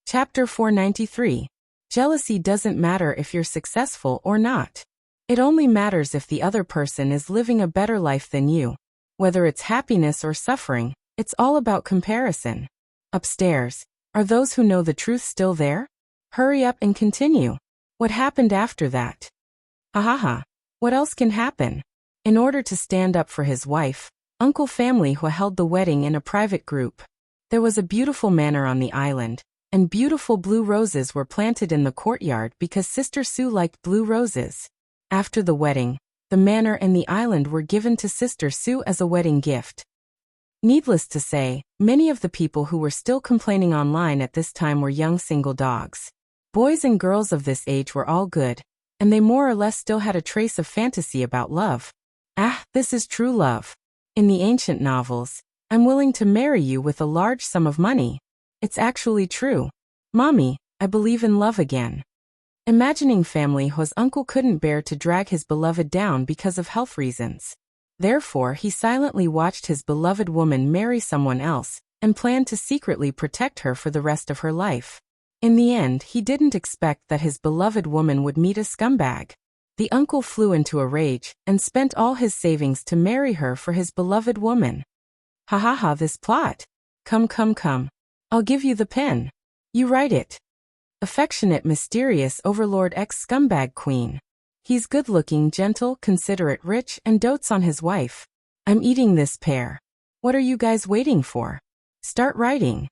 Chapter 493. Jealousy doesn't matter if you're successful or not. It only matters if the other person is living a better life than you. Whether it's happiness or suffering, it's all about comparison. Upstairs, are those who know the truth still there? Hurry up and continue. What happened after that? Ha. What else can happen? In order to stand up for his wife, Uncle Family Hua held the wedding in a private group. There was a beautiful manor on the island, and beautiful blue roses were planted in the courtyard because Sister Su liked blue roses. After the wedding, the manor and the island were given to Sister Su as a wedding gift. Needless to say, many of the people who were still complaining online at this time were young single dogs. Boys and girls of this age were all good, and they more or less still had a trace of fantasy about love. This is true love. In the ancient novels, I'm willing to marry you with a large sum of money. It's actually true. Mommy, I believe in love again. Imagining family Hua's uncle couldn't bear to drag his beloved down because of health reasons. Therefore, he silently watched his beloved woman marry someone else, and planned to secretly protect her for the rest of her life. In the end, he didn't expect that his beloved woman would meet a scumbag. The uncle flew into a rage, and spent all his savings to marry her for his beloved woman. Ha, this plot. Come. I'll give you the pen. You write it. Affectionate, mysterious overlord ex-scumbag queen. He's good-looking, gentle, considerate, rich, and dotes on his wife. I'm eating this pear. What are you guys waiting for? Start writing.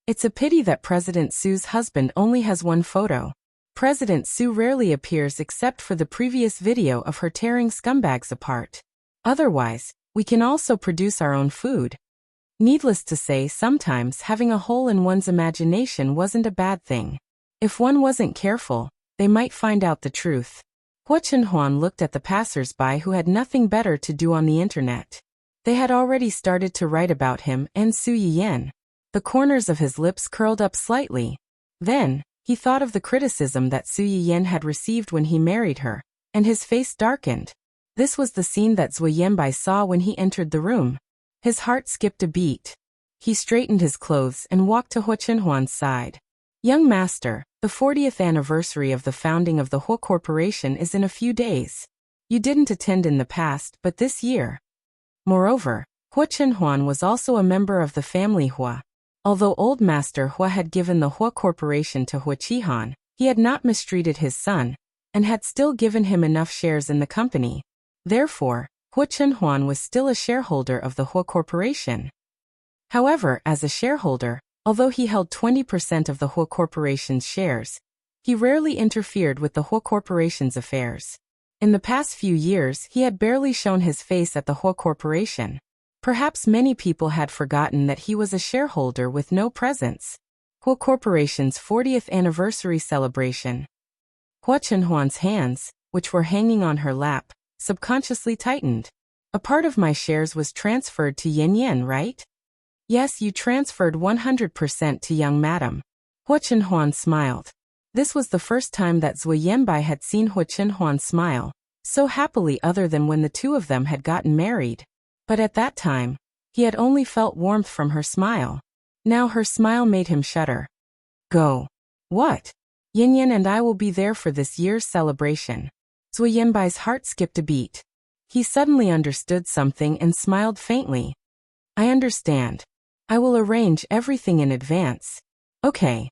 It's a pity that President Su's husband only has one photo. President Su rarely appears except for the previous video of her tearing scumbags apart. Otherwise, we can also produce our own food. Needless to say, sometimes having a hole in one's imagination wasn't a bad thing. If one wasn't careful, they might find out the truth. Hua Chenhuan looked at the passers-by who had nothing better to do on the internet. They had already started to write about him and Su Yiyan. The corners of his lips curled up slightly. Then, he thought of the criticism that Su Yiyan had received when he married her, and his face darkened. This was the scene that Zui Yanbai saw when he entered the room. His heart skipped a beat. He straightened his clothes and walked to Hua Chenhuan's side. Young master, the 40th anniversary of the founding of the Hua Corporation is in a few days. You didn't attend in the past, but this year. Moreover, Hua Chenhuan was also a member of the family Hua. Although old master Hua had given the Hua Corporation to Hua Chihan, he had not mistreated his son, and had still given him enough shares in the company. Therefore, Hua Chenhuan was still a shareholder of the Hua Corporation. However, as a shareholder, although he held 20% of the Hua Corporation's shares, he rarely interfered with the Hua Corporation's affairs. In the past few years, he had barely shown his face at the Hua Corporation. Perhaps many people had forgotten that he was a shareholder with no presence. Hua Corporation's 40th anniversary celebration. Hua Chenhuan's hands, which were hanging on her lap, subconsciously tightened. A part of my shares was transferred to Yin Yin, right? Yes, you transferred 100% to young madam. Hua Chenhuan smiled. This was the first time that Zui Yanbai had seen Hua Chenhuan smile so happily, other than when the two of them had gotten married. But at that time, he had only felt warmth from her smile. Now her smile made him shudder. Go. What? Yin Yin and I will be there for this year's celebration. Zui Yanbai's heart skipped a beat. He suddenly understood something and smiled faintly. I understand. I will arrange everything in advance. Okay.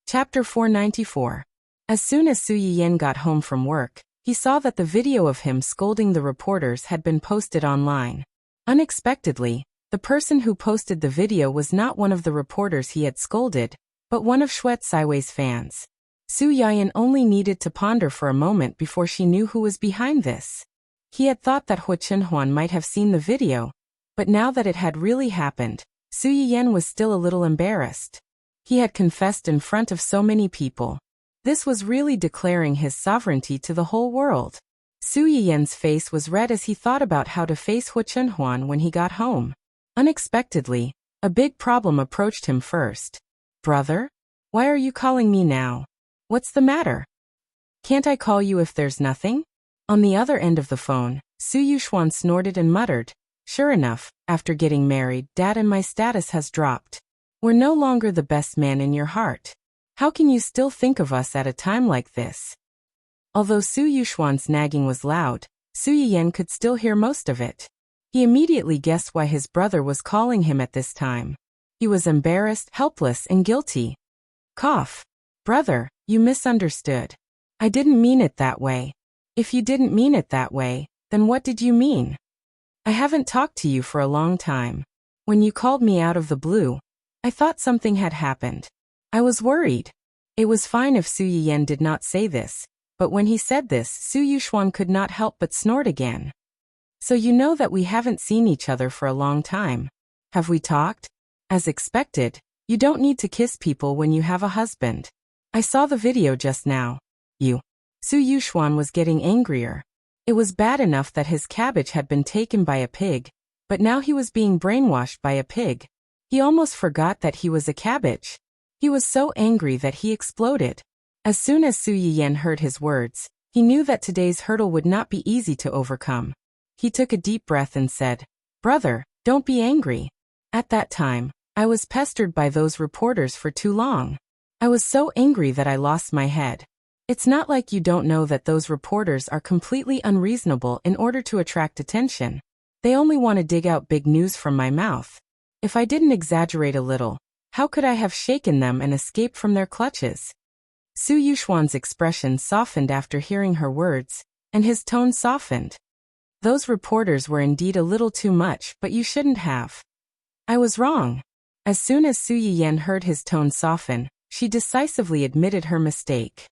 Chapter 494. As soon as Su Yiyan got home from work, he saw that the video of him scolding the reporters had been posted online. Unexpectedly, the person who posted the video was not one of the reporters he had scolded, but one of Xuet Saiwei's fans. Su Yiyan only needed to ponder for a moment before she knew who was behind this. He had thought that Hua Chenhuan might have seen the video, but now that it had really happened, Su Yiyan was still a little embarrassed. He had confessed in front of so many people. This was really declaring his sovereignty to the whole world. Su Yiyan's face was red as he thought about how to face Hua Chenhuan when he got home. Unexpectedly, a big problem approached him first. Brother? Why are you calling me now? What's the matter? Can't I call you if there's nothing? On the other end of the phone, Su Yuxuan snorted and muttered, Sure enough, after getting married, Dad, and my status has dropped. We're no longer the best man in your heart. How can you still think of us at a time like this? Although Su Yuxuan's nagging was loud, Su Yiyan could still hear most of it. He immediately guessed why his brother was calling him at this time. He was embarrassed, helpless, and guilty. Cough. Brother, you misunderstood. I didn't mean it that way. If you didn't mean it that way, then what did you mean? I haven't talked to you for a long time. When you called me out of the blue, I thought something had happened. I was worried. It was fine if Su Yiyan did not say this, but when he said this, Su Yuxuan could not help but snort again. So you know that we haven't seen each other for a long time. Have we talked? As expected, you don't need to kiss people when you have a husband. I saw the video just now. Su Yuxuan was getting angrier. It was bad enough that his cabbage had been taken by a pig, but now he was being brainwashed by a pig. He almost forgot that he was a cabbage. He was so angry that he exploded. As soon as Su Yiyan heard his words, he knew that today's hurdle would not be easy to overcome. He took a deep breath and said, Brother, don't be angry. At that time, I was pestered by those reporters for too long. I was so angry that I lost my head. It's not like you don't know that those reporters are completely unreasonable in order to attract attention. They only want to dig out big news from my mouth. If I didn't exaggerate a little, how could I have shaken them and escaped from their clutches? Su Yuxuan's expression softened after hearing her words, and his tone softened. Those reporters were indeed a little too much, but you shouldn't have. I was wrong. As soon as Su Yiyan heard his tone soften, she decisively admitted her mistake.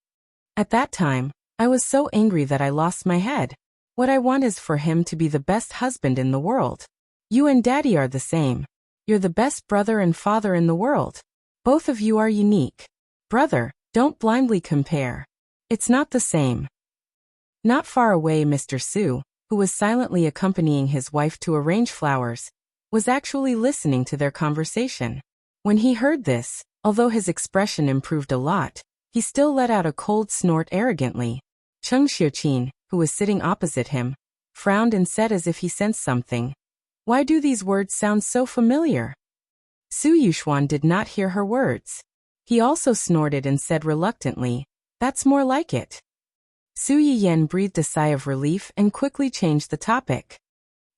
At that time, I was so angry that I lost my head. What I want is for him to be the best husband in the world. You and Daddy are the same. You're the best brother and father in the world. Both of you are unique. Brother, don't blindly compare. It's not the same. Not far away, Mr. Su, who was silently accompanying his wife to arrange flowers, was actually listening to their conversation. When he heard this, although his expression improved a lot, he still let out a cold snort arrogantly. Cheng Xiuqin, who was sitting opposite him, frowned and said as if he sensed something. Why do these words sound so familiar? Su Yuxuan did not hear her words. He also snorted and said reluctantly, That's more like it. Su Yiyan breathed a sigh of relief and quickly changed the topic.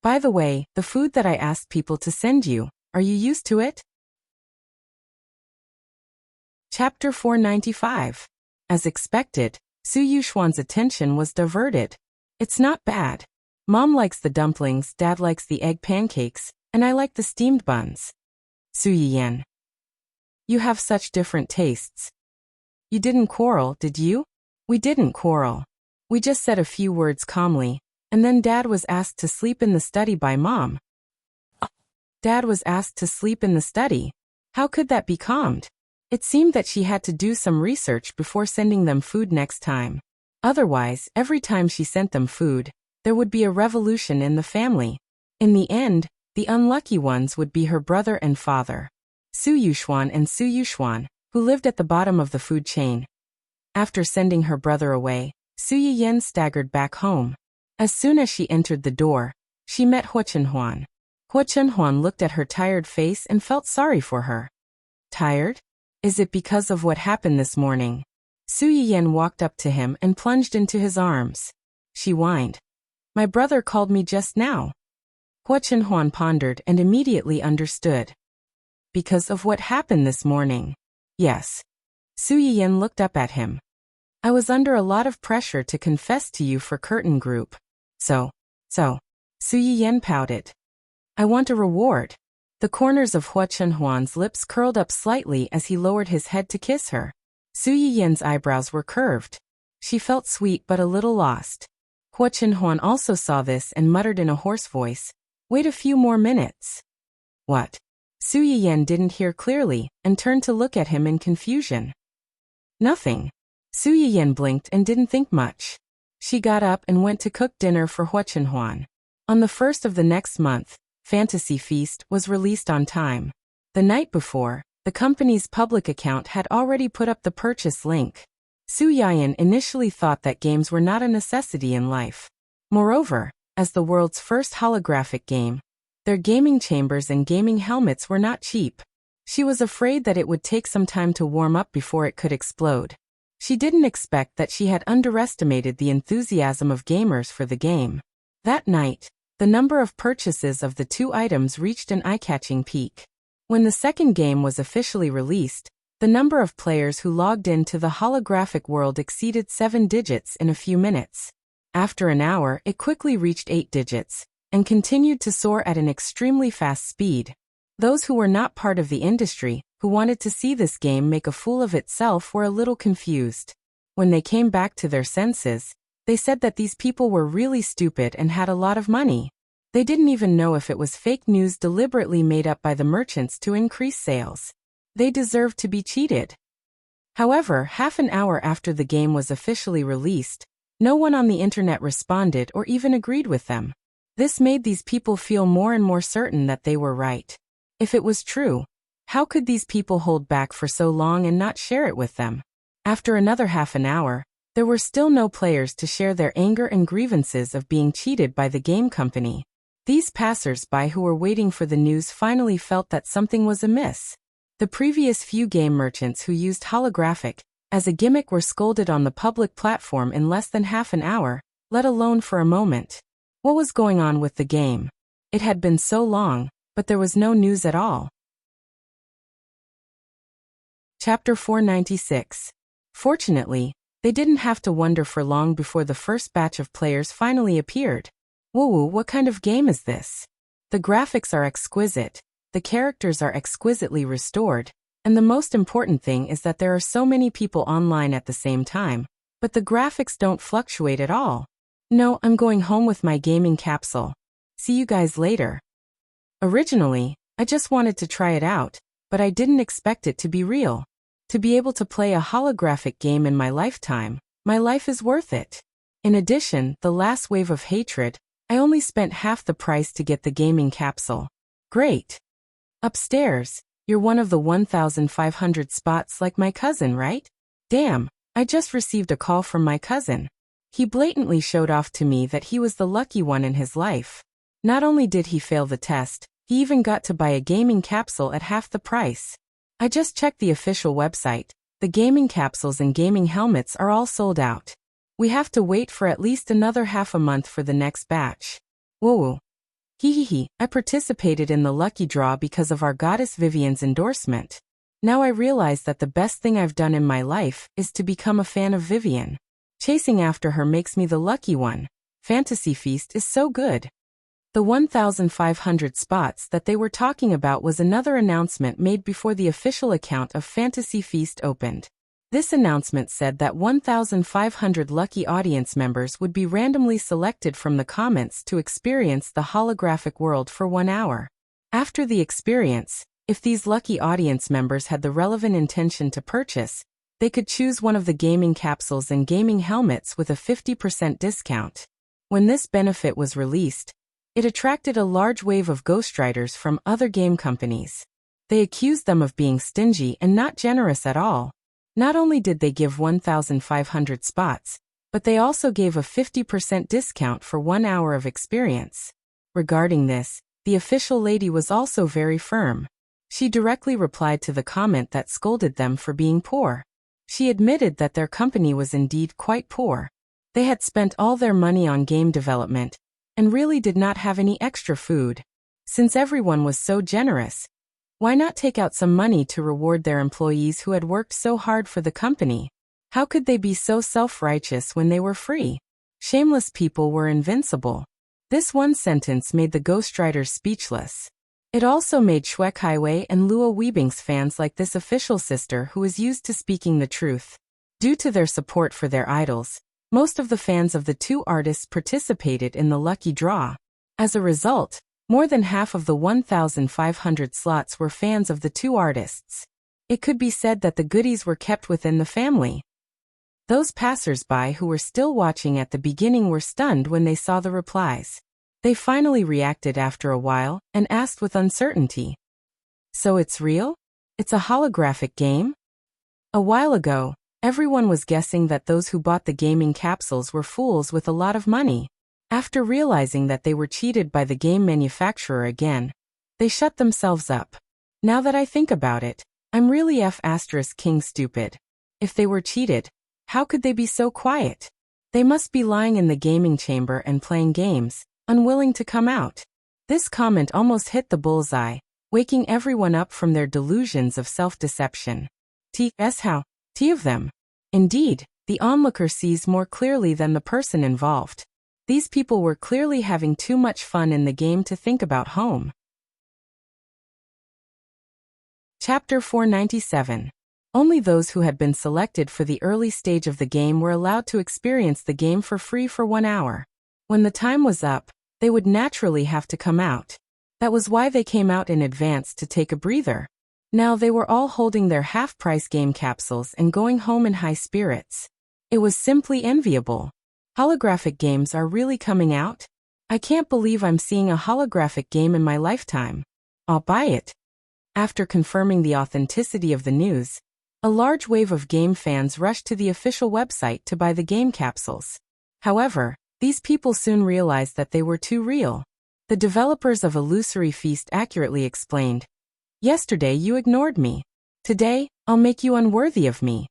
By the way, the food that I asked people to send you, are you used to it? Chapter 495. As expected, Su Yuxuan's attention was diverted. It's not bad. Mom likes the dumplings, Dad likes the egg pancakes, and I like the steamed buns. Su Yiyan. You have such different tastes. You didn't quarrel, did you? We didn't quarrel. We just said a few words calmly, and then Dad was asked to sleep in the study by Mom. Dad was asked to sleep in the study. How could that be calmed? It seemed that she had to do some research before sending them food next time. Otherwise, every time she sent them food, There would be a revolution in the family. In the end, the unlucky ones would be her brother and father, Su Yuxuan and Su Yuxuan, who lived at the bottom of the food chain. After sending her brother away, Su Yiyan staggered back home. As soon as she entered the door, she met Hua Chenhuan. Hua Chenhuan looked at her tired face and felt sorry for her. Tired? Is it because of what happened this morning? Su Yiyan walked up to him and plunged into his arms. She whined. My brother called me just now. Hua Chenhuan pondered and immediately understood. Because of what happened this morning. Yes. Su Yiyan looked up at him. I was under a lot of pressure to confess to you for Curtain Group. So. Su Yiyan pouted. I want a reward. The corners of Hua Chenhuan's lips curled up slightly as he lowered his head to kiss her. Su Yiyan's eyebrows were curved. She felt sweet but a little lost. Hua Chenhuan also saw this and muttered in a hoarse voice, wait a few more minutes. What? Su Yiyan didn't hear clearly and turned to look at him in confusion. Nothing. Su Yiyan blinked and didn't think much. She got up and went to cook dinner for Hua Chenhuan. On the 1st of the next month, Fantasy Feast was released on time. The night before, the company's public account had already put up the purchase link. Su Yiyan initially thought that games were not a necessity in life. Moreover, as the world's first holographic game, their gaming chambers and gaming helmets were not cheap. She was afraid that it would take some time to warm up before it could explode. She didn't expect that she had underestimated the enthusiasm of gamers for the game. That night, the number of purchases of the two items reached an eye-catching peak. When the second game was officially released, the number of players who logged into the holographic world exceeded 7 digits in a few minutes. After an hour, it quickly reached 8 digits, and continued to soar at an extremely fast speed. Those who were not part of the industry, who wanted to see this game make a fool of itself, were a little confused. When they came back to their senses, they said that these people were really stupid and had a lot of money. They didn't even know if it was fake news deliberately made up by the merchants to increase sales. They deserved to be cheated. However, half an hour after the game was officially released, no one on the internet responded or even agreed with them. This made these people feel more and more certain that they were right. If it was true, how could these people hold back for so long and not share it with them? After another half an hour, there were still no players to share their anger and grievances of being cheated by the game company. These passers-by who were waiting for the news finally felt that something was amiss. The previous few game merchants who used holographic as a gimmick were scolded on the public platform in less than half an hour, let alone for a moment. What was going on with the game? It had been so long, but there was no news at all. Chapter 496. Fortunately, they didn't have to wonder for long before the first batch of players finally appeared. Whoa, what kind of game is this? The graphics are exquisite, the characters are exquisitely restored, and the most important thing is that there are so many people online at the same time, but the graphics don't fluctuate at all. No, I'm going home with my gaming capsule. See you guys later. Originally, I just wanted to try it out, but I didn't expect it to be real. To be able to play a holographic game in my lifetime, my life is worth it. In addition, the last wave of hatred, I only spent half the price to get the gaming capsule. Great. Upstairs, you're one of the 1,500 spots like my cousin, right? Damn, I just received a call from my cousin. He blatantly showed off to me that he was the lucky one in his life. Not only did he fail the test, he even got to buy a gaming capsule at half the price. I just checked the official website. The gaming capsules and gaming helmets are all sold out. We have to wait for at least another half a month for the next batch. Whoa. I participated in the lucky draw because of our goddess Vivian's endorsement. Now I realize that the best thing I've done in my life is to become a fan of Vivian. Chasing after her makes me the lucky one. Fantasy Feast is so good. The 1,500 spots that they were talking about was another announcement made before the official account of Fantasy Feast opened. This announcement said that 1,500 lucky audience members would be randomly selected from the comments to experience the holographic world for 1 hour. After the experience, if these lucky audience members had the relevant intention to purchase, they could choose one of the gaming capsules and gaming helmets with a 50% discount. When this benefit was released, it attracted a large wave of ghostwriters from other game companies. They accused them of being stingy and not generous at all. Not only did they give 1,500 spots, but they also gave a 50% discount for 1 hour of experience. Regarding this, the official lady was also very firm. She directly replied to the comment that scolded them for being poor. She admitted that their company was indeed quite poor. They had spent all their money on game development, and really did not have any extra food. Since everyone was so generous, why not take out some money to reward their employees who had worked so hard for the company? How could they be so self-righteous when they were free? Shameless people were invincible. This one sentence made the ghostwriters speechless. It also made Shrek Highway and Lua Weebing's fans like this official sister who was used to speaking the truth. Due to their support for their idols, most of the fans of the two artists participated in the lucky draw. As a result, more than half of the 1,500 slots were fans of the two artists. It could be said that the goodies were kept within the family. Those passers-by who were still watching at the beginning were stunned when they saw the replies. They finally reacted after a while and asked with uncertainty. So it's real? It's a holographic game? A while ago, everyone was guessing that those who bought the gaming capsules were fools with a lot of money. After realizing that they were cheated by the game manufacturer again, they shut themselves up. Now that I think about it, I'm really King stupid. If they were cheated, how could they be so quiet? They must be lying in the gaming chamber and playing games, unwilling to come out. This comment almost hit the bullseye, waking everyone up from their delusions of self-deception. How of them. Indeed, the onlooker sees more clearly than the person involved. These people were clearly having too much fun in the game to think about home. Chapter 497. Only those who had been selected for the early stage of the game were allowed to experience the game for free for 1 hour. When the time was up, they would naturally have to come out. That was why they came out in advance to take a breather. Now they were all holding their half-price game capsules and going home in high spirits. It was simply enviable. Holographic games are really coming out? I can't believe I'm seeing a holographic game in my lifetime. I'll buy it. After confirming the authenticity of the news, a large wave of game fans rushed to the official website to buy the game capsules. However, these people soon realized that they were too real. The developers of Illusory Feast accurately explained, "Yesterday you ignored me. Today, I'll make you unworthy of me."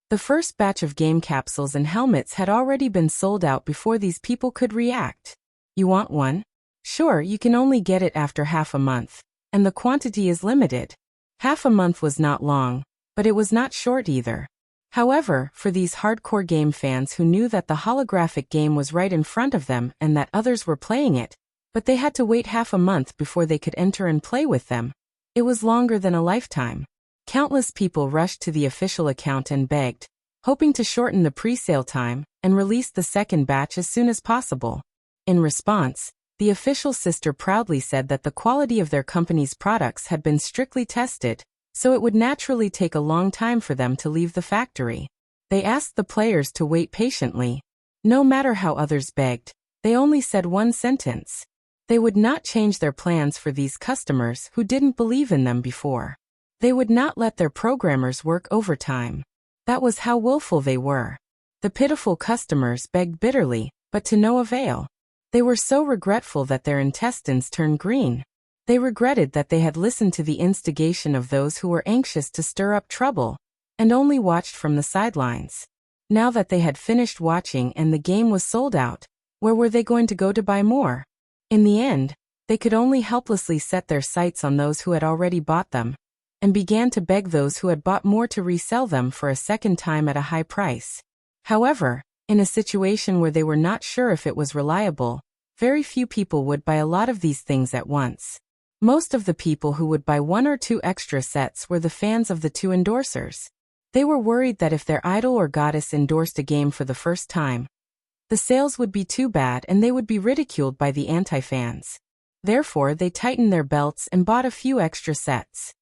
The first batch of game capsules and helmets had already been sold out before these people could react. You want one? Sure, you can only get it after half a month, and the quantity is limited. Half a month was not long, but it was not short either. However, for these hardcore game fans who knew that the holographic game was right in front of them and that others were playing it, but they had to wait half a month before they could enter and play with them, it was longer than a lifetime. Countless people rushed to the official account and begged, hoping to shorten the pre-sale time and release the second batch as soon as possible. In response, the official sister proudly said that the quality of their company's products had been strictly tested, so it would naturally take a long time for them to leave the factory. They asked the players to wait patiently. No matter how others begged, they only said one sentence. They would not change their plans for these customers who didn't believe in them before. They would not let their programmers work overtime. That was how willful they were. The pitiful customers begged bitterly, but to no avail. They were so regretful that their intestines turned green. They regretted that they had listened to the instigation of those who were anxious to stir up trouble, and only watched from the sidelines. Now that they had finished watching and the game was sold out, where were they going to go to buy more? In the end, they could only helplessly set their sights on those who had already bought them, and began to beg those who had bought more to resell them for a second time at a high price. However, in a situation where they were not sure if it was reliable, very few people would buy a lot of these things at once. Most of the people who would buy 1 or 2 extra sets were the fans of the two endorsers. They were worried that if their idol or goddess endorsed a game for the first time, the sales would be too bad and they would be ridiculed by the anti-fans. Therefore, they tightened their belts and bought a few extra sets.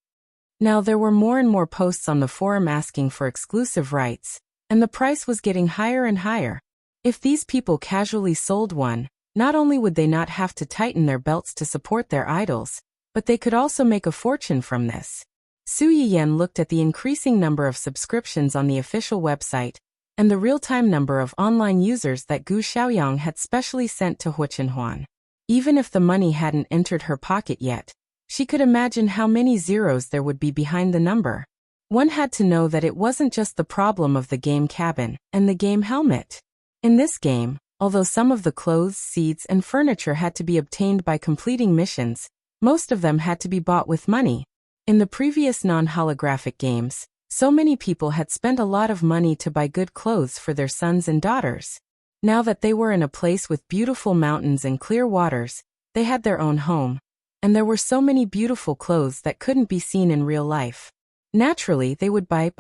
Now there were more and more posts on the forum asking for exclusive rights, and the price was getting higher and higher. If these people casually sold one, not only would they not have to tighten their belts to support their idols, but they could also make a fortune from this. Su Yiyan looked at the increasing number of subscriptions on the official website and the real-time number of online users that Gu Xiaoyang had specially sent to Huichenhuan. Even if the money hadn't entered her pocket yet, she could imagine how many zeros there would be behind the number. One had to know that it wasn't just the problem of the game cabin and the game helmet. In this game, although some of the clothes, seeds, and furniture had to be obtained by completing missions, most of them had to be bought with money. In the previous non-holographic games, so many people had spent a lot of money to buy good clothes for their sons and daughters. Now that they were in a place with beautiful mountains and clear waters, they had their own home, and there were so many beautiful clothes that couldn't be seen in real life. Naturally, they would buy.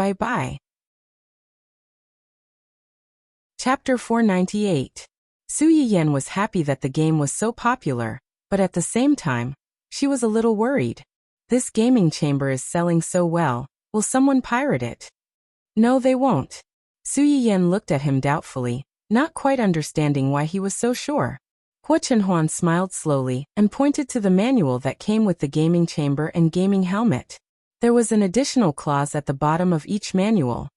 Chapter 498. Su Yiyan was happy that the game was so popular, but at the same time, she was a little worried. This gaming chamber is selling so well, will someone pirate it? No, they won't. Su Yiyan looked at him doubtfully, not quite understanding why he was so sure. Huichenhuan smiled slowly and pointed to the manual that came with the gaming chamber and gaming helmet. There was an additional clause at the bottom of each manual.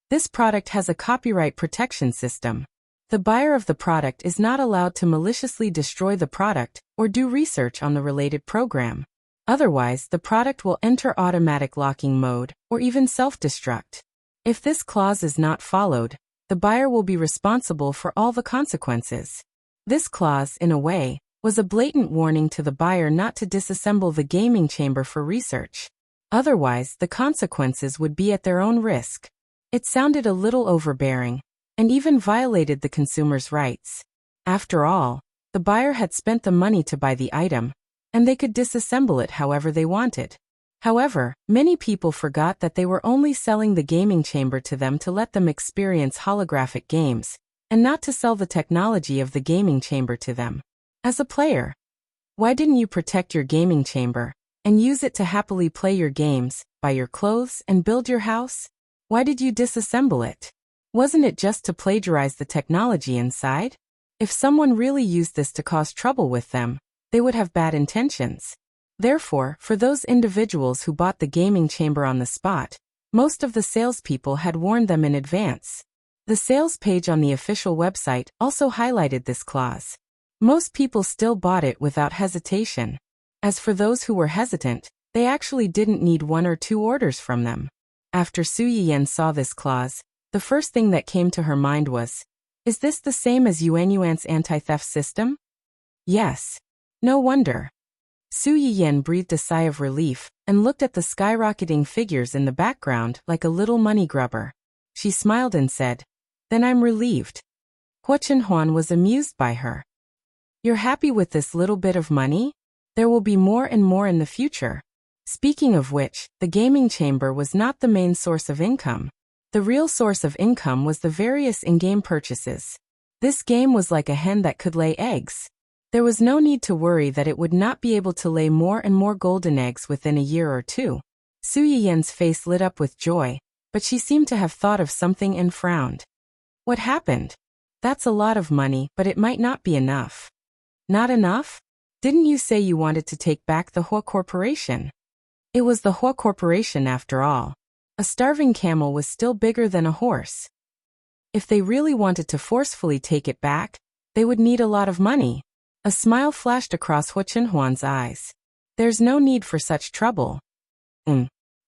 This product has a copyright protection system. The buyer of the product is not allowed to maliciously destroy the product or do research on the related program. Otherwise, the product will enter automatic locking mode or even self-destruct. If this clause is not followed, the buyer will be responsible for all the consequences. This clause, in a way, was a blatant warning to the buyer not to disassemble the gaming chamber for research. Otherwise, the consequences would be at their own risk. It sounded a little overbearing, and even violated the consumer's rights. After all, the buyer had spent the money to buy the item, and they could disassemble it however they wanted. However, many people forgot that they were only selling the gaming chamber to them to let them experience holographic games, and not to sell the technology of the gaming chamber to them. As a player, why didn't you protect your gaming chamber, and use it to happily play your games, buy your clothes, and build your house? Why did you disassemble it? Wasn't it just to plagiarize the technology inside? If someone really used this to cause trouble with them, they would have bad intentions. Therefore, for those individuals who bought the gaming chamber on the spot, most of the salespeople had warned them in advance. The sales page on the official website also highlighted this clause. Most people still bought it without hesitation. As for those who were hesitant, they actually didn't need 1 or 2 orders from them. After Su Yiyan saw this clause, the first thing that came to her mind was, is this the same as Yuanyuan's anti-theft system? Yes. No wonder. Su Yiyan breathed a sigh of relief and looked at the skyrocketing figures in the background like a little money grubber. She smiled and said, then I'm relieved. Huichenhuan was amused by her. You're happy with this little bit of money? There will be more and more in the future. Speaking of which, the gaming chamber was not the main source of income. The real source of income was the various in-game purchases. This game was like a hen that could lay eggs. There was no need to worry that it would not be able to lay more and more golden eggs within a year or two. Su Yiyan's face lit up with joy, but she seemed to have thought of something and frowned. What happened? That's a lot of money, but it might not be enough. Not enough? Didn't you say you wanted to take back the Hua Corporation? It was the Hua Corporation after all. A starving camel was still bigger than a horse. If they really wanted to forcefully take it back, they would need a lot of money. A smile flashed across Huichenhuan's eyes. There's no need for such trouble.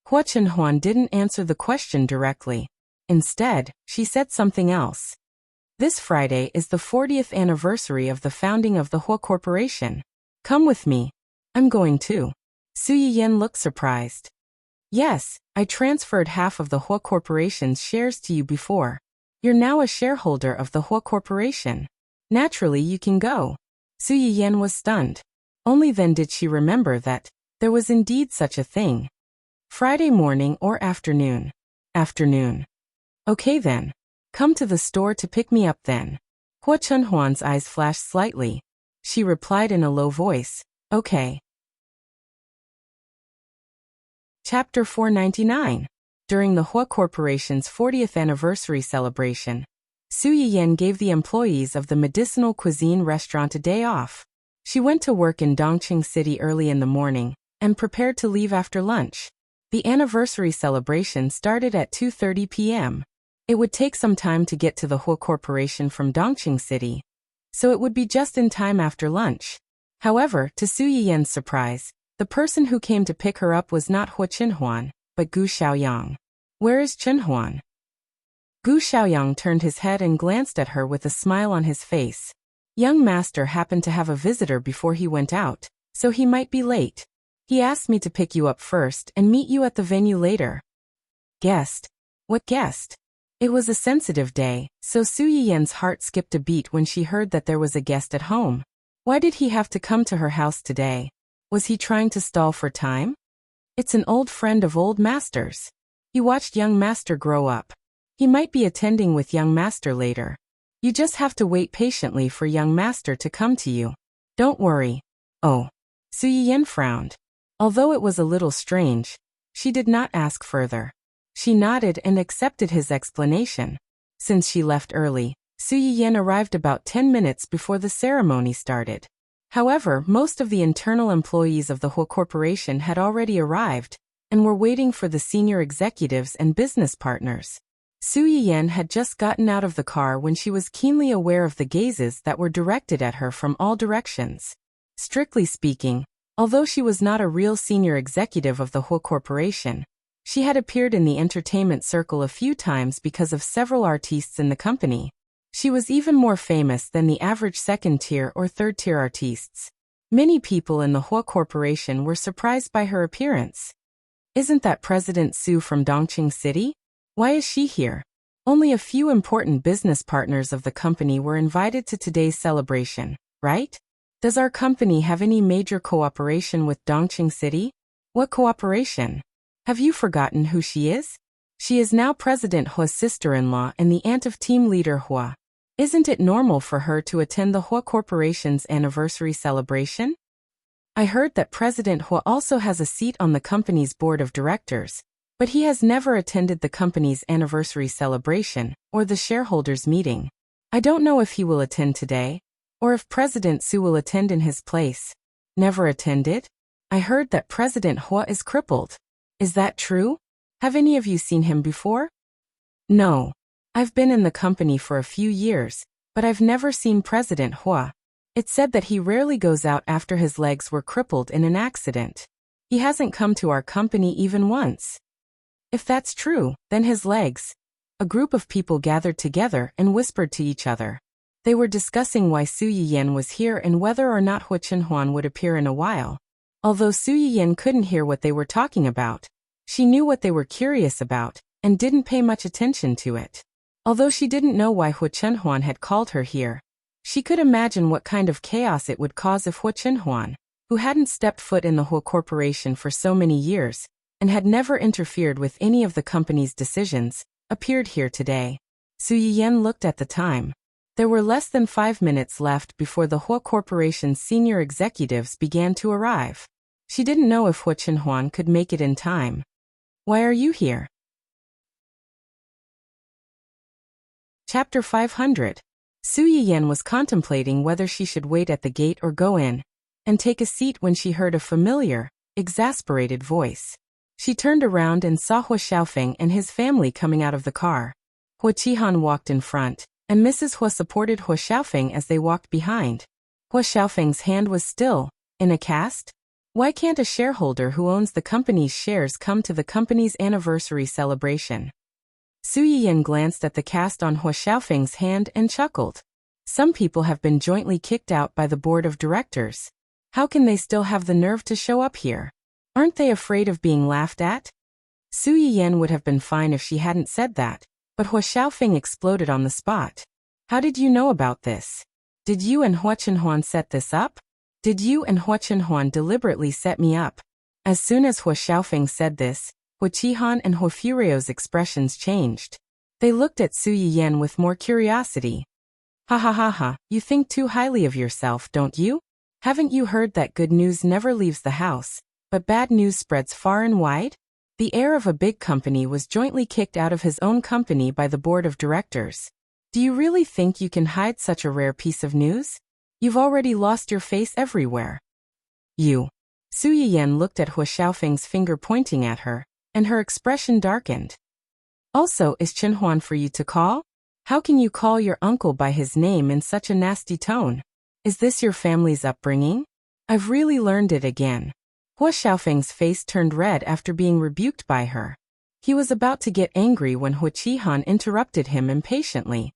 Huichenhuan didn't answer the question directly. Instead, she said something else. This Friday is the 40th anniversary of the founding of the Hua Corporation. Come with me. I'm going too. Su Yiyan looked surprised. Yes, I transferred half of the Hua Corporation's shares to you before. You're now a shareholder of the Hua Corporation. Naturally, you can go. Su Yiyan was stunned. Only then did she remember that there was indeed such a thing. Friday morning or afternoon? Afternoon. Okay then. Come to the store to pick me up then. Huichenhuan's eyes flashed slightly. She replied in a low voice, okay. Chapter 499. During the Hua Corporation's 40th anniversary celebration, Su Yiyan gave the employees of the medicinal cuisine restaurant a day off. She went to work in Dongqing City early in the morning and prepared to leave after lunch. The anniversary celebration started at 2:30 p.m. It would take some time to get to the Hua Corporation from Dongqing City, so it would be just in time after lunch. However, to Su Yiyan's surprise, the person who came to pick her up was not Hua Qinhuan, but Gu Xiaoyang. "Where is Qinhuan?" Gu Xiaoyang turned his head and glanced at her with a smile on his face. Young master happened to have a visitor before he went out, so he might be late. He asked me to pick you up first and meet you at the venue later. Guest? What guest? It was a sensitive day, so Su Yiyan's heart skipped a beat when she heard that there was a guest at home. Why did he have to come to her house today? Was he trying to stall for time? It's an old friend of old master's. He watched young master grow up. He might be attending with young master later. You just have to wait patiently for young master to come to you. Don't worry. Oh. Su Yiyan frowned. Although it was a little strange, she did not ask further. She nodded and accepted his explanation. Since she left early, Su Yiyan arrived about 10 minutes before the ceremony started. However, most of the internal employees of the Hua Corporation had already arrived and were waiting for the senior executives and business partners. Su Yiyan had just gotten out of the car when she was keenly aware of the gazes that were directed at her from all directions. Strictly speaking, although she was not a real senior executive of the Hua Corporation, she had appeared in the entertainment circle a few times because of several artistes in the company. She was even more famous than the average second-tier or third-tier artistes. Many people in the Hua Corporation were surprised by her appearance. Isn't that President Su from Dongqing City? Why is she here? Only a few important business partners of the company were invited to today's celebration, right? Does our company have any major cooperation with Dongqing City? What cooperation? Have you forgotten who she is? She is now President Hua's sister-in-law and the aunt of team leader Hua. Isn't it normal for her to attend the Hua Corporation's anniversary celebration? I heard that President Hua also has a seat on the company's board of directors, but he has never attended the company's anniversary celebration or the shareholders' meeting. I don't know if he will attend today, or if President Su will attend in his place. Never attended? I heard that President Hua is crippled. Is that true? Have any of you seen him before? No. I've been in the company for a few years, but I've never seen President Hua. It's said that he rarely goes out after his legs were crippled in an accident. He hasn't come to our company even once. If that's true, then his legs. A group of people gathered together and whispered to each other. They were discussing why Su Yiyan was here and whether or not Hua Qinhuan would appear in a while. Although Su Yiyan couldn't hear what they were talking about, she knew what they were curious about and didn't pay much attention to it. Although she didn't know why Hua Qinhuan had called her here, she could imagine what kind of chaos it would cause if Hua Qinhuan, who hadn't stepped foot in the Hua Corporation for so many years and had never interfered with any of the company's decisions, appeared here today. Su Yiyan looked at the time. There were less than 5 minutes left before the Hua Corporation's senior executives began to arrive. She didn't know if Hua Qinhuan could make it in time. Why are you here? Chapter 500. Su Yiyan was contemplating whether she should wait at the gate or go in and take a seat when she heard a familiar, exasperated voice. She turned around and saw Hua Xiaofeng and his family coming out of the car. Hua Qihan walked in front, and Mrs. Hua supported Hua Xiaofeng as they walked behind. Hua Xiaofeng's hand was still in a cast. Why can't a shareholder who owns the company's shares come to the company's anniversary celebration? Su Yiyan glanced at the cast on Hua Xiaofeng's hand and chuckled. Some people have been jointly kicked out by the board of directors. How can they still have the nerve to show up here? Aren't they afraid of being laughed at? Su Yiyan would have been fine if she hadn't said that, but Hua Xiaofeng exploded on the spot. How did you know about this? Did you and Hua Qinhuan set this up? Did you and Hua Qinhuan deliberately set me up? As soon as Hua Xiaofeng said this, Hua Qihan and Hua Furio's expressions changed. They looked at Su Yiyan with more curiosity. Ha ha ha ha, you think too highly of yourself, don't you? Haven't you heard that good news never leaves the house, but bad news spreads far and wide? The heir of a big company was jointly kicked out of his own company by the board of directors. Do you really think you can hide such a rare piece of news? You've already lost your face everywhere. You. Su Yiyan looked at Hua Xiaofeng's finger pointing at her, and her expression darkened. Also, is Chen Huan for you to call? How can you call your uncle by his name in such a nasty tone? Is this your family's upbringing? I've really learned it again. Hua Xiaofeng's face turned red after being rebuked by her. He was about to get angry when Hua Qihan interrupted him impatiently.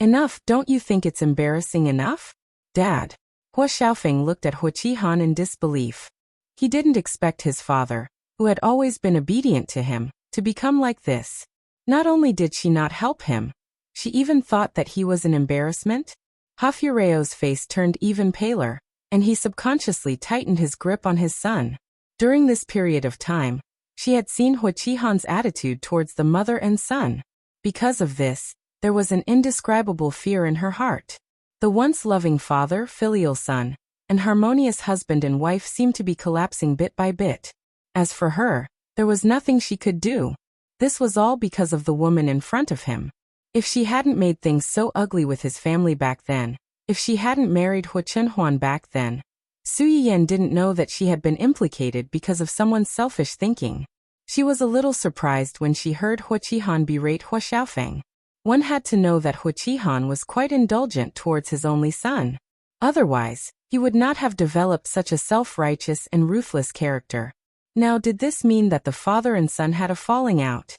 Enough, don't you think it's embarrassing enough? Dad. Hua Xiaofeng looked at Hua Qihan in disbelief. He didn't expect his father, who had always been obedient to him, to become like this. Not only did she not help him, she even thought that he was an embarrassment. Hafureo's face turned even paler, and he subconsciously tightened his grip on his son. During this period of time, she had seen Hua Qihan's attitude towards the mother and son. Because of this, there was an indescribable fear in her heart. The once loving father, filial son, and harmonious husband and wife seemed to be collapsing bit by bit. As for her, there was nothing she could do. This was all because of the woman in front of him. If she hadn't made things so ugly with his family back then, if she hadn't married Hua Chenhuan back then, Su Yiyan didn't know that she had been implicated because of someone's selfish thinking. She was a little surprised when she heard Hua Qihan berate Hua Xiaofeng. One had to know that Hua Qihan was quite indulgent towards his only son. Otherwise, he would not have developed such a self-righteous and ruthless character. Now, did this mean that the father and son had a falling out?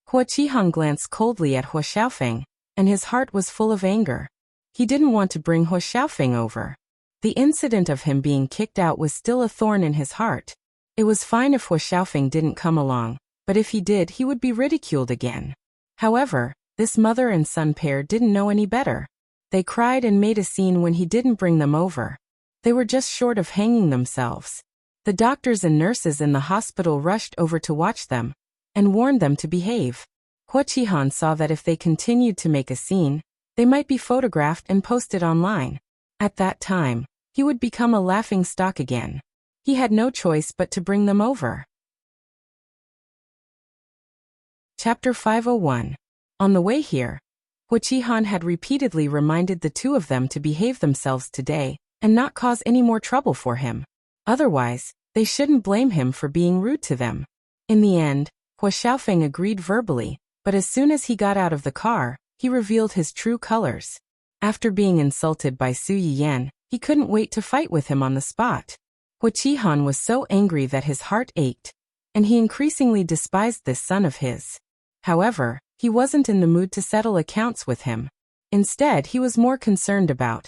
Hua Qihan glanced coldly at Hua Xiaofeng, and his heart was full of anger. He didn't want to bring Hua Xiaofeng over. The incident of him being kicked out was still a thorn in his heart. It was fine if Hua Xiaofeng didn't come along, but if he did, he would be ridiculed again. However, this mother and son pair didn't know any better. They cried and made a scene when he didn't bring them over. They were just short of hanging themselves. The doctors and nurses in the hospital rushed over to watch them and warned them to behave. Hua Qihan saw that if they continued to make a scene, they might be photographed and posted online. At that time, he would become a laughing stock again. He had no choice but to bring them over. Chapter 501. On the way here, Hua Qihan had repeatedly reminded the two of them to behave themselves today and not cause any more trouble for him. Otherwise, they shouldn't blame him for being rude to them. In the end, Hua Xiaofeng agreed verbally, but as soon as he got out of the car, he revealed his true colors. After being insulted by Su Yiyan, he couldn't wait to fight with him on the spot. Hua Qihan was so angry that his heart ached, and he increasingly despised this son of his. However, he wasn't in the mood to settle accounts with him. Instead, he was more concerned about,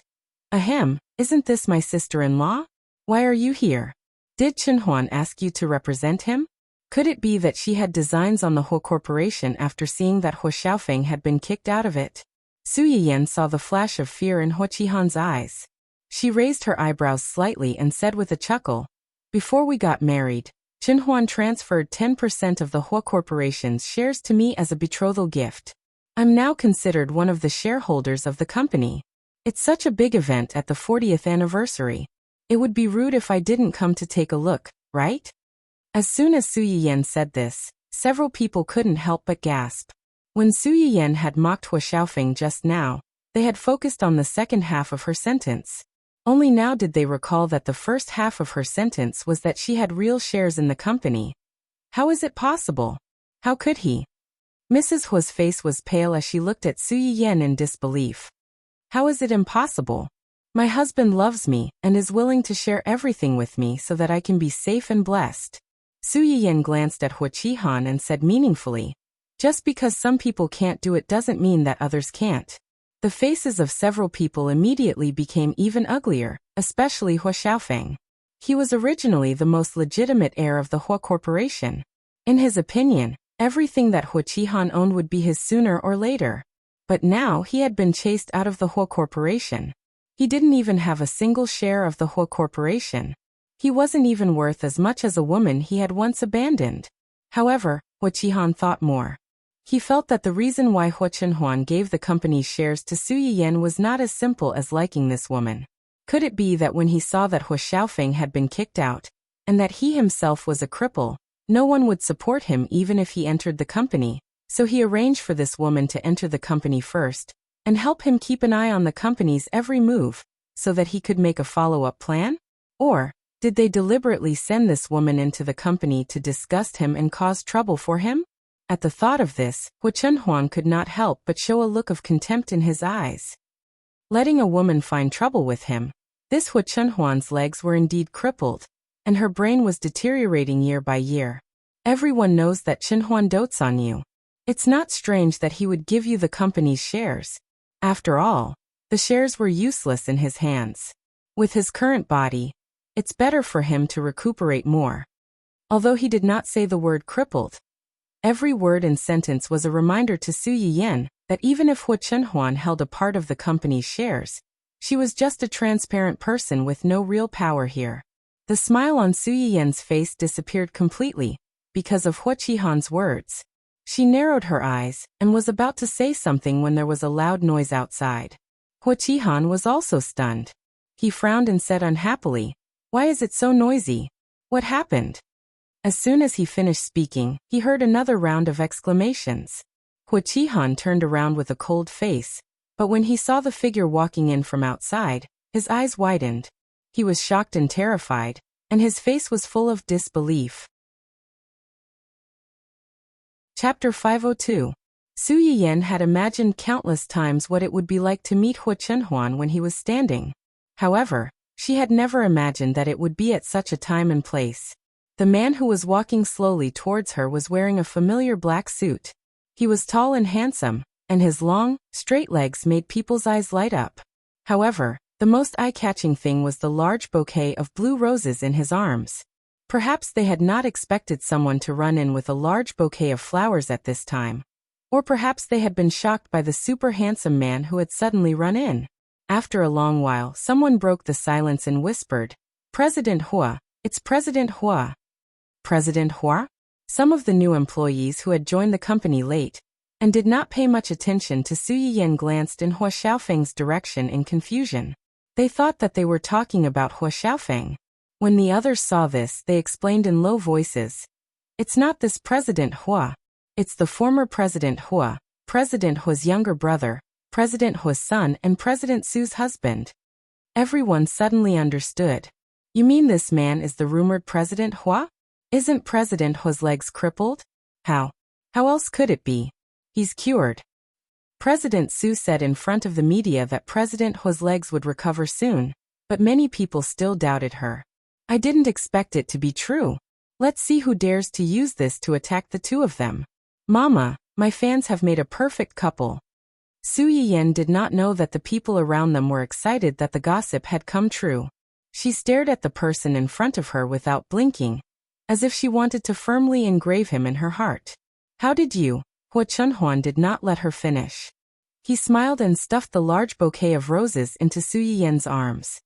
"Ahem, isn't this my sister-in-law? Why are you here? Did Chen Huan ask you to represent him?" Could it be that she had designs on the Hua Corporation after seeing that Hua Xiaofeng had been kicked out of it? Su Yiyan saw the flash of fear in Hua Qihan's eyes. She raised her eyebrows slightly and said with a chuckle, "Before we got married, Chen Huan transferred 10% of the Hua Corporation's shares to me as a betrothal gift. I'm now considered one of the shareholders of the company. It's such a big event at the 40th anniversary. It would be rude if I didn't come to take a look, right?" As soon as Su Yiyan said this, several people couldn't help but gasp. When Su Yiyan had mocked Hua Xiaofeng just now, they had focused on the second half of her sentence. Only now did they recall that the first half of her sentence was that she had real shares in the company. How is it possible? How could he? Mrs. Hua's face was pale as she looked at Su Yiyan in disbelief. How is it impossible? My husband loves me and is willing to share everything with me so that I can be safe and blessed. Su Yiyan glanced at Hua Qihan and said meaningfully, "Just because some people can't do it doesn't mean that others can't." The faces of several people immediately became even uglier, especially Hua Xiaofeng. He was originally the most legitimate heir of the Hua Corporation. In his opinion, everything that Hua Qihan owned would be his sooner or later. But now he had been chased out of the Hua Corporation. He didn't even have a single share of the Hua Corporation. He wasn't even worth as much as a woman he had once abandoned. However, Hua Qihan thought more. He felt that the reason why Hua Chenhuan gave the company's shares to Su Yiyan was not as simple as liking this woman. Could it be that when he saw that Hua Xiaofeng had been kicked out, and that he himself was a cripple, no one would support him even if he entered the company, so he arranged for this woman to enter the company first, and help him keep an eye on the company's every move, so that he could make a follow-up plan? Or did they deliberately send this woman into the company to disgust him and cause trouble for him? At the thought of this, Hu Chunhuan could not help but show a look of contempt in his eyes. Letting a woman find trouble with him. This Hu Chunhuan's legs were indeed crippled, and her brain was deteriorating year by year. Everyone knows that Chunhuan dotes on you. It's not strange that he would give you the company's shares. After all, the shares were useless in his hands. With his current body, it's better for him to recuperate more. Although he did not say the word crippled, every word and sentence was a reminder to Su Yiyan that even if Hu Chunhuan held a part of the company's shares, she was just a transparent person with no real power here. The smile on Su Yiyan's face disappeared completely because of Hu Qihan's words. She narrowed her eyes and was about to say something when there was a loud noise outside. Hu Qihan was also stunned. He frowned and said unhappily, "Why is it so noisy? What happened?" As soon as he finished speaking, he heard another round of exclamations. Hu Qihan turned around with a cold face, but when he saw the figure walking in from outside, his eyes widened. He was shocked and terrified, and his face was full of disbelief. Chapter 502. Su Yiyan had imagined countless times what it would be like to meet Hu Chunhuan when he was standing. However, she had never imagined that it would be at such a time and place. The man who was walking slowly towards her was wearing a familiar black suit. He was tall and handsome, and his long, straight legs made people's eyes light up. However, the most eye-catching thing was the large bouquet of blue roses in his arms. Perhaps they had not expected someone to run in with a large bouquet of flowers at this time. Or perhaps they had been shocked by the super handsome man who had suddenly run in. After a long while, someone broke the silence and whispered, "President Hua, it's President Hua." President Hua? Some of the new employees who had joined the company late and did not pay much attention to Su Yiyan glanced in Hua Xiaofeng's direction in confusion. They thought that they were talking about Hua Xiaofeng. When the others saw this, they explained in low voices, "It's not this President Hua. It's the former President Hua, President Hua's younger brother, President Hua's son and President Su's husband." Everyone suddenly understood. "You mean this man is the rumored President Hua? Isn't President Hua's legs crippled? How else could it be? He's cured." President Su said in front of the media that President Hua's legs would recover soon, but many people still doubted her. "I didn't expect it to be true. Let's see who dares to use this to attack the two of them. Mama, my fans have made a perfect couple." Su Yiyan did not know that the people around them were excited that the gossip had come true. She stared at the person in front of her without blinking, as if she wanted to firmly engrave him in her heart. "How did you?" Hu Chunhuan did not let her finish. He smiled and stuffed the large bouquet of roses into Su Yiyan's arms.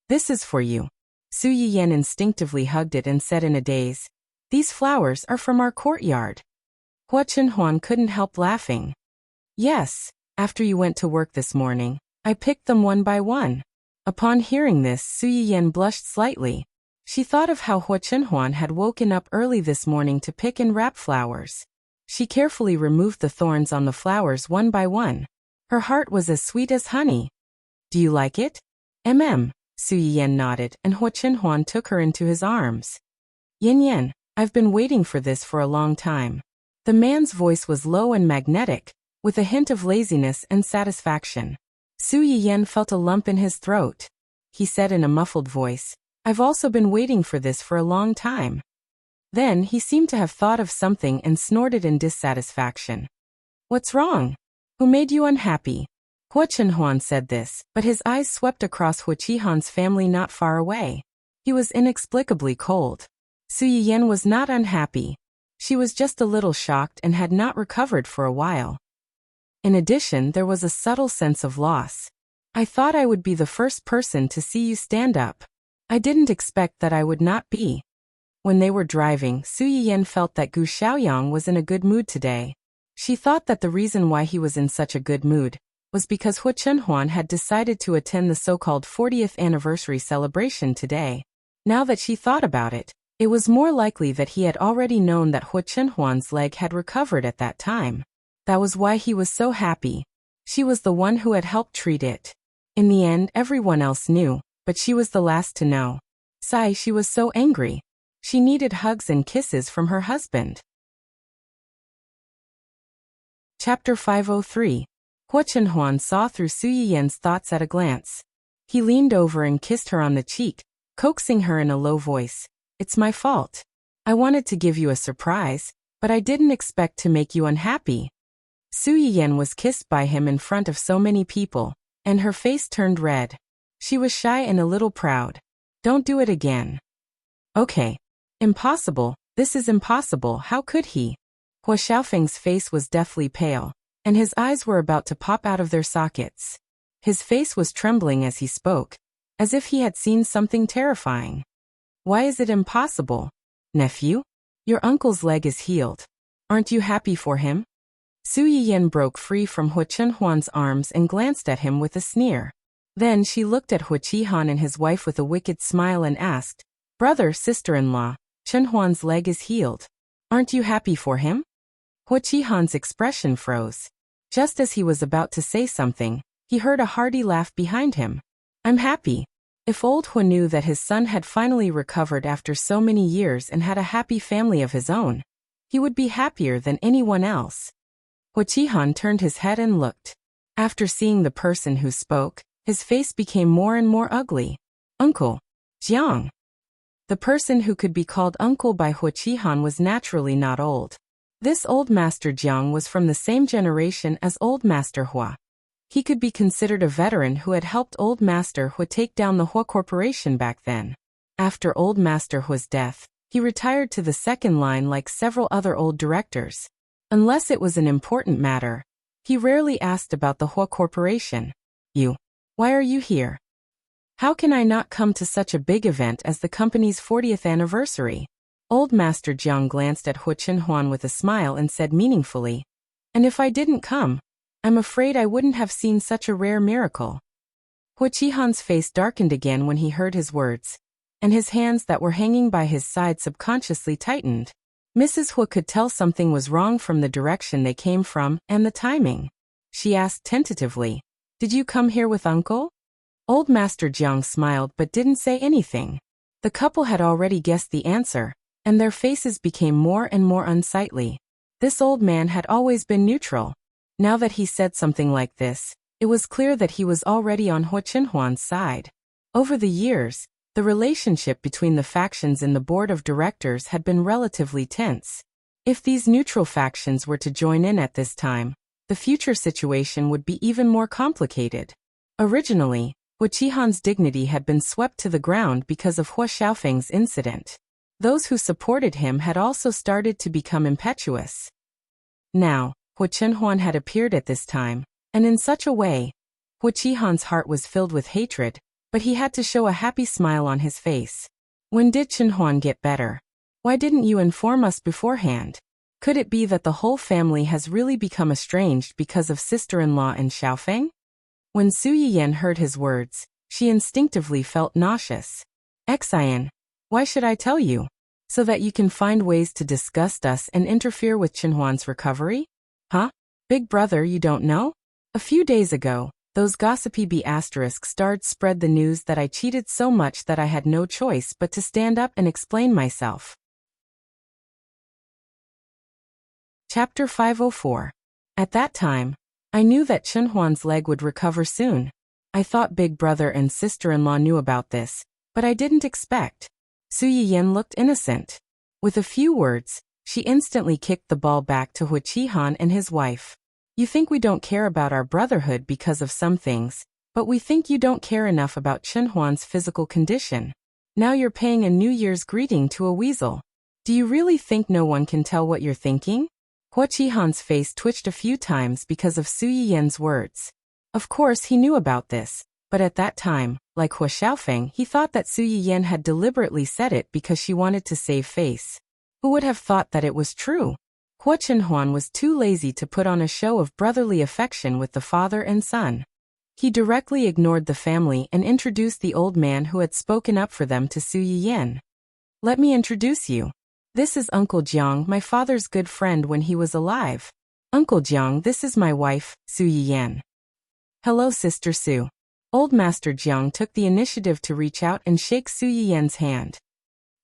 "This is for you." Su Yiyan instinctively hugged it and said in a daze, "These flowers are from our courtyard." Hu Chunhuan couldn't help laughing. "Yes, after you went to work this morning, I picked them one by one." Upon hearing this, Su Yiyan blushed slightly. She thought of how Hu Chunhuan had woken up early this morning to pick and wrap flowers. She carefully removed the thorns on the flowers one by one. Her heart was as sweet as honey. "Do you like it?" Su Yiyan nodded, and Hu Chunhuan took her into his arms. "Yin Yan, I've been waiting for this for a long time." The man's voice was low and magnetic, with a hint of laziness and satisfaction. Su Yiyan felt a lump in his throat. He said in a muffled voice, "I've also been waiting for this for a long time." Then he seemed to have thought of something and snorted in dissatisfaction. "What's wrong? Who made you unhappy?" Hu Chunhuan said this, but his eyes swept across Hu Qihan's family not far away. He was inexplicably cold. Su Yiyan was not unhappy. She was just a little shocked and had not recovered for a while. In addition, there was a subtle sense of loss. "I thought I would be the first person to see you stand up. I didn't expect that I would not be." When they were driving, Su Yiyan felt that Gu Xiaoyang was in a good mood today. She thought that the reason why he was in such a good mood was because Hu Chunhuan had decided to attend the so-called 40th anniversary celebration today. Now that she thought about it, it was more likely that he had already known that Hu Chunhuan's leg had recovered at that time. That was why he was so happy. She was the one who had helped treat it. In the end, everyone else knew, but she was the last to know. Sigh, she was so angry. She needed hugs and kisses from her husband. Chapter 503. Hua Chenhuan saw through Su Yiyan's thoughts at a glance. He leaned over and kissed her on the cheek, coaxing her in a low voice. It's my fault. I wanted to give you a surprise, but I didn't expect to make you unhappy. Su Yiyan was kissed by him in front of so many people, and her face turned red. She was shy and a little proud. Don't do it again. Okay. Impossible, this is impossible, how could he? Hua Xiaofeng's face was deathly pale, and his eyes were about to pop out of their sockets. His face was trembling as he spoke, as if he had seen something terrifying. Why is it impossible? Nephew? Your uncle's leg is healed. Aren't you happy for him? Su Yiyan broke free from Hua Chenhuan's arms and glanced at him with a sneer. Then she looked at Hua Qihan and his wife with a wicked smile and asked, Brother, sister-in-law, Chenhuan's leg is healed. Aren't you happy for him? Hua Qihan's expression froze. Just as he was about to say something, he heard a hearty laugh behind him. I'm happy. If old Hua knew that his son had finally recovered after so many years and had a happy family of his own, he would be happier than anyone else. Hua Qihan turned his head and looked. After seeing the person who spoke, his face became more and more ugly. Uncle. Jiang. The person who could be called uncle by Hua Qihan was naturally not old. This old Master Jiang was from the same generation as old Master Hua. He could be considered a veteran who had helped old Master Hua take down the Hua Corporation back then. After old Master Hua's death, he retired to the second line like several other old directors. Unless it was an important matter, he rarely asked about the Hua Corporation. Why are you here? How can I not come to such a big event as the company's 40th anniversary? Old Master Jiang glanced at Hua Chenhuan with a smile and said meaningfully, And if I didn't come, I'm afraid I wouldn't have seen such a rare miracle. Hua Qihan's face darkened again when he heard his words, and his hands that were hanging by his side subconsciously tightened. Mrs. Hua could tell something was wrong from the direction they came from and the timing. She asked tentatively, Did you come here with Uncle? Old Master Jiang smiled but didn't say anything. The couple had already guessed the answer, and their faces became more and more unsightly. This old man had always been neutral. Now that he said something like this, it was clear that he was already on Hua Chenhuan's side. Over the years, the relationship between the factions in the board of directors had been relatively tense. If these neutral factions were to join in at this time, the future situation would be even more complicated. Originally, Hua Qihan's dignity had been swept to the ground because of Hua Xiaofeng's incident. Those who supported him had also started to become impetuous. Now, Hua Chenhuan had appeared at this time, and in such a way, Hua Qihan's heart was filled with hatred, but he had to show a happy smile on his face. When did Chenhuan get better? Why didn't you inform us beforehand? Could it be that the whole family has really become estranged because of sister-in-law and Xiaofeng? When Su Yiyan heard his words, she instinctively felt nauseous. Xian, why should I tell you? So that you can find ways to disgust us and interfere with Chenhuan's recovery? Huh? Big brother, you don't know? A few days ago, those gossipy B****stards spread the news that I cheated so much that I had no choice but to stand up and explain myself. Chapter 504. At that time, I knew that Chenhuan's leg would recover soon. I thought big brother and sister-in-law knew about this, but I didn't expect. Su Yiyan looked innocent. With a few words, she instantly kicked the ball back to Hua Qihan and his wife. You think we don't care about our brotherhood because of some things, but we think you don't care enough about Chenhuan's physical condition. Now you're paying a New Year's greeting to a weasel. Do you really think no one can tell what you're thinking? Hua Qihan's face twitched a few times because of Su Yiyan's words. Of course he knew about this, but at that time, like Hua Xiaofeng, he thought that Su Yiyan had deliberately said it because she wanted to save face. Who would have thought that it was true? Hua Chenhuan was too lazy to put on a show of brotherly affection with the father and son. He directly ignored the family and introduced the old man who had spoken up for them to Su Yiyan. Let me introduce you. This is Uncle Jiang, my father's good friend when he was alive. Uncle Jiang, this is my wife, Su Yiyan. Hello, Sister Su. Old Master Jiang took the initiative to reach out and shake Su Yiyan's hand.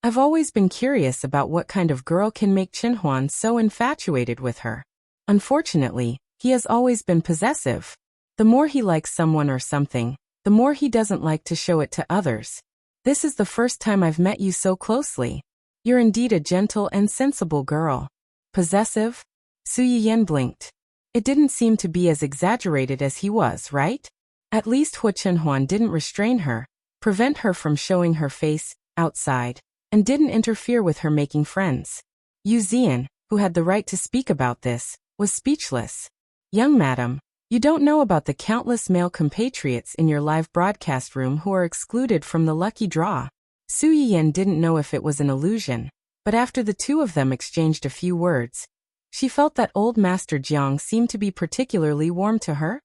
I've always been curious about what kind of girl can make Qin Huan so infatuated with her. Unfortunately, he has always been possessive. The more he likes someone or something, the more he doesn't like to show it to others. This is the first time I've met you so closely. You're indeed a gentle and sensible girl. Possessive? Su Yiyan blinked. It didn't seem to be as exaggerated as he was, right? At least Hua Chenhuan didn't restrain her, prevent her from showing her face outside, and didn't interfere with her making friends. Yu Zian, who had the right to speak about this, was speechless. Young madam, you don't know about the countless male compatriots in your live broadcast room who are excluded from the lucky draw. Su Yiyan didn't know if it was an illusion, but after the two of them exchanged a few words, she felt that old Master Jiang seemed to be particularly warm to her.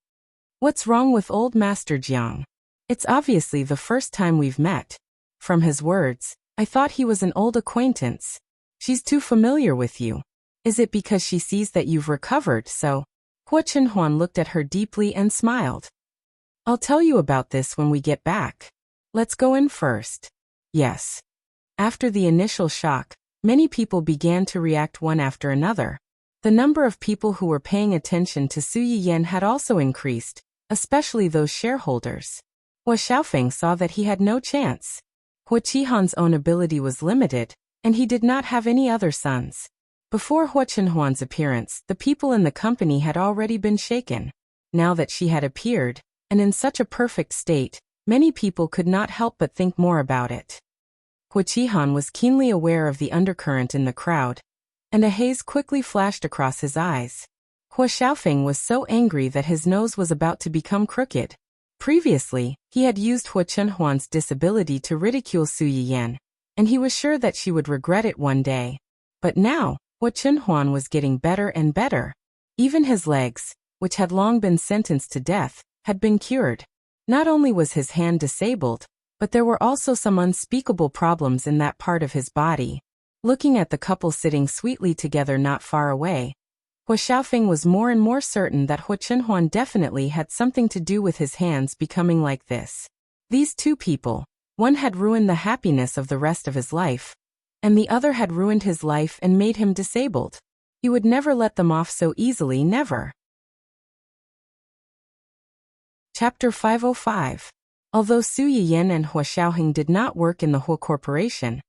What's wrong with old Master Jiang? It's obviously the first time we've met. From his words, I thought he was an old acquaintance. She's too familiar with you. Is it because she sees that you've recovered so? Hua Chenhuan looked at her deeply and smiled. I'll tell you about this when we get back. Let's go in first. Yes. After the initial shock, many people began to react one after another. The number of people who were paying attention to Su Yiyan had also increased, especially those shareholders. Hua Xiaofeng saw that he had no chance. Hua Qihan's own ability was limited, and he did not have any other sons. Before Hua Chenhuan's appearance, the people in the company had already been shaken. Now that she had appeared, and in such a perfect state, many people could not help but think more about it. Hua Qihan was keenly aware of the undercurrent in the crowd, and a haze quickly flashed across his eyes. Hua Xiaofeng was so angry that his nose was about to become crooked. Previously, he had used Hua Chenhuan's disability to ridicule Su Yiyan, and he was sure that she would regret it one day. But now, Hua Chenhuan was getting better and better. Even his legs, which had long been sentenced to death, had been cured. Not only was his hand disabled, but there were also some unspeakable problems in that part of his body. Looking at the couple sitting sweetly together not far away, Hua Xiaofeng was more and more certain that Hua Chenhuan definitely had something to do with his hands becoming like this. These two people, one had ruined the happiness of the rest of his life, and the other had ruined his life and made him disabled. He would never let them off so easily, never. Chapter 505. Although Su Yiyan and Hua Xiaoheng did not work in the Hua Corporation,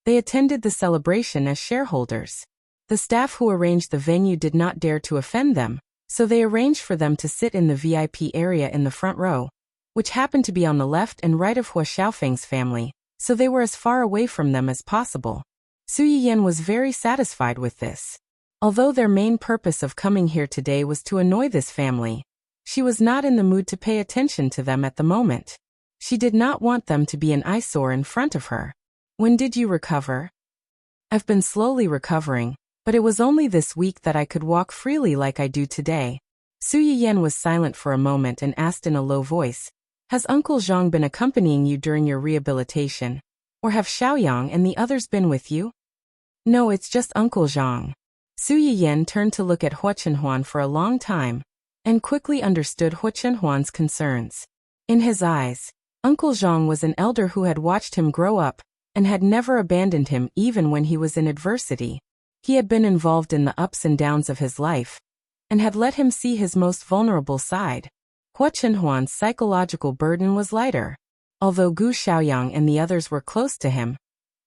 they attended the celebration as shareholders. The staff who arranged the venue did not dare to offend them, so they arranged for them to sit in the VIP area in the front row, which happened to be on the left and right of Hua Xiaofeng's family, so they were as far away from them as possible. Su Yiyan was very satisfied with this. Although their main purpose of coming here today was to annoy this family, she was not in the mood to pay attention to them at the moment. She did not want them to be an eyesore in front of her. When did you recover? I've been slowly recovering, but it was only this week that I could walk freely like I do today. Su Yiyan was silent for a moment and asked in a low voice, has Uncle Zhang been accompanying you during your rehabilitation? Or have Xiaoyang and the others been with you? No, it's just Uncle Zhang. Su Yiyan turned to look at Hua Chenhuan for a long time, and quickly understood Hua Chenhuan's concerns. In his eyes, Uncle Zhang was an elder who had watched him grow up, and had never abandoned him even when he was in adversity. He had been involved in the ups and downs of his life, and had let him see his most vulnerable side. Hua Chenhuan's psychological burden was lighter. Although Gu Xiaoyang and the others were close to him,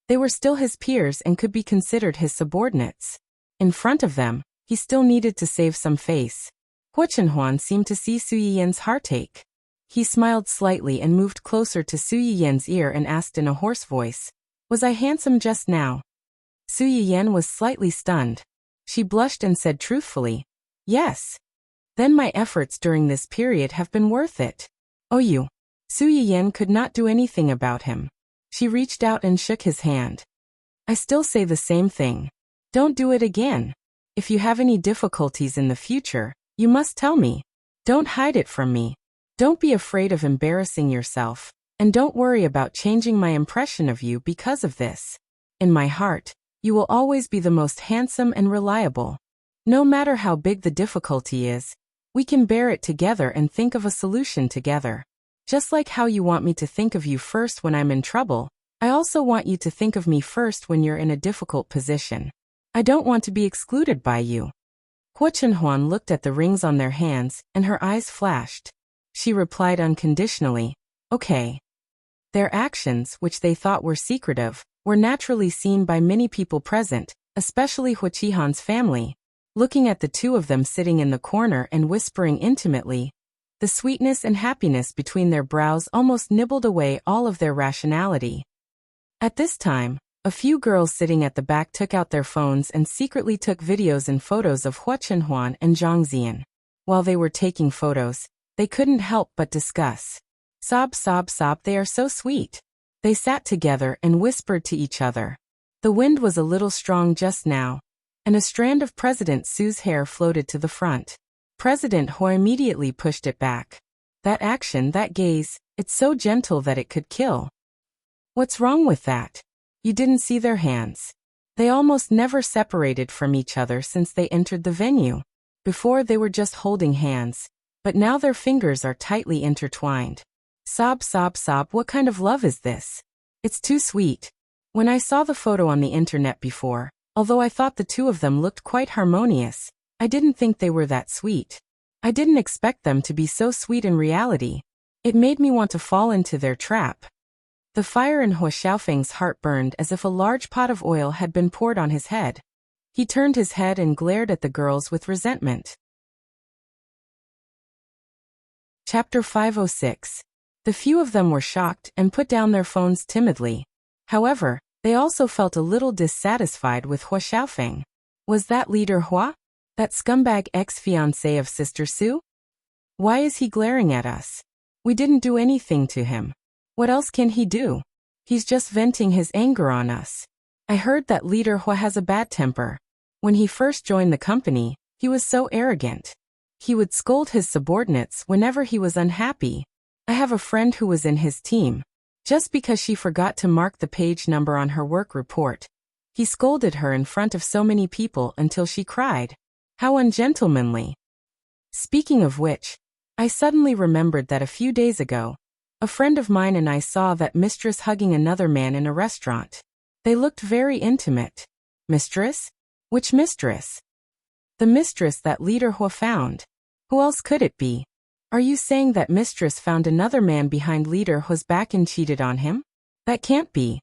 they were still his peers and could be considered his subordinates. In front of them, he still needed to save some face. Hua Chenhuan seemed to see Su Yiyan's heartache. He smiled slightly and moved closer to Su Yiyan's ear and asked in a hoarse voice, was I handsome just now? Su Yiyan was slightly stunned. She blushed and said truthfully, yes. Then my efforts during this period have been worth it. Oh you. Su Yiyan could not do anything about him. She reached out and shook his hand. I still say the same thing. Don't do it again. If you have any difficulties in the future, you must tell me. Don't hide it from me. Don't be afraid of embarrassing yourself, and don't worry about changing my impression of you because of this. In my heart, you will always be the most handsome and reliable. No matter how big the difficulty is, We can bear it together and think of a solution together. Just like how you want me to think of you first when I'm in trouble, I also want you to think of me first when you're in a difficult position. I don't want to be excluded by you. Hua Chenhuan looked at the rings on their hands, and her eyes flashed. She replied unconditionally, okay. Their actions, which they thought were secretive, were naturally seen by many people present, especially Hua Qihan's family. Looking at the two of them sitting in the corner and whispering intimately, the sweetness and happiness between their brows almost nibbled away all of their rationality. At this time, a few girls sitting at the back took out their phones and secretly took videos and photos of Hua Chenhuan and Zhang Ziyan. While they were taking photos, they couldn't help but discuss. Sob, sob, sob, they are so sweet. They sat together and whispered to each other. The wind was a little strong just now, and a strand of President Su's hair floated to the front. President Hua immediately pushed it back. That action, that gaze, it's so gentle that it could kill. What's wrong with that? You didn't see their hands. They almost never separated from each other since they entered the venue. Before they were just holding hands, but now their fingers are tightly intertwined. Sob, sob, sob, what kind of love is this? It's too sweet. When I saw the photo on the internet before, although I thought the two of them looked quite harmonious, I didn't think they were that sweet. I didn't expect them to be so sweet in reality. It made me want to fall into their trap. The fire in Hua Xiaofeng's heart burned as if a large pot of oil had been poured on his head. He turned his head and glared at the girls with resentment. Chapter 506. The few of them were shocked and put down their phones timidly. However, they also felt a little dissatisfied with Hua Xiaofeng. Was that leader Hua? That scumbag ex-fiancé of Sister Su? Why is he glaring at us? We didn't do anything to him. What else can he do? He's just venting his anger on us. I heard that leader Hua has a bad temper. When he first joined the company, he was so arrogant. He would scold his subordinates whenever he was unhappy. I have a friend who was in his team. Just because she forgot to mark the page number on her work report, he scolded her in front of so many people until she cried. How ungentlemanly. Speaking of which, I suddenly remembered that a few days ago, a friend of mine and I saw that mistress hugging another man in a restaurant. They looked very intimate. Mistress? Which mistress? The mistress that leader Hua found. Who else could it be? Are you saying that mistress found another man behind leader Hua's back and cheated on him? That can't be.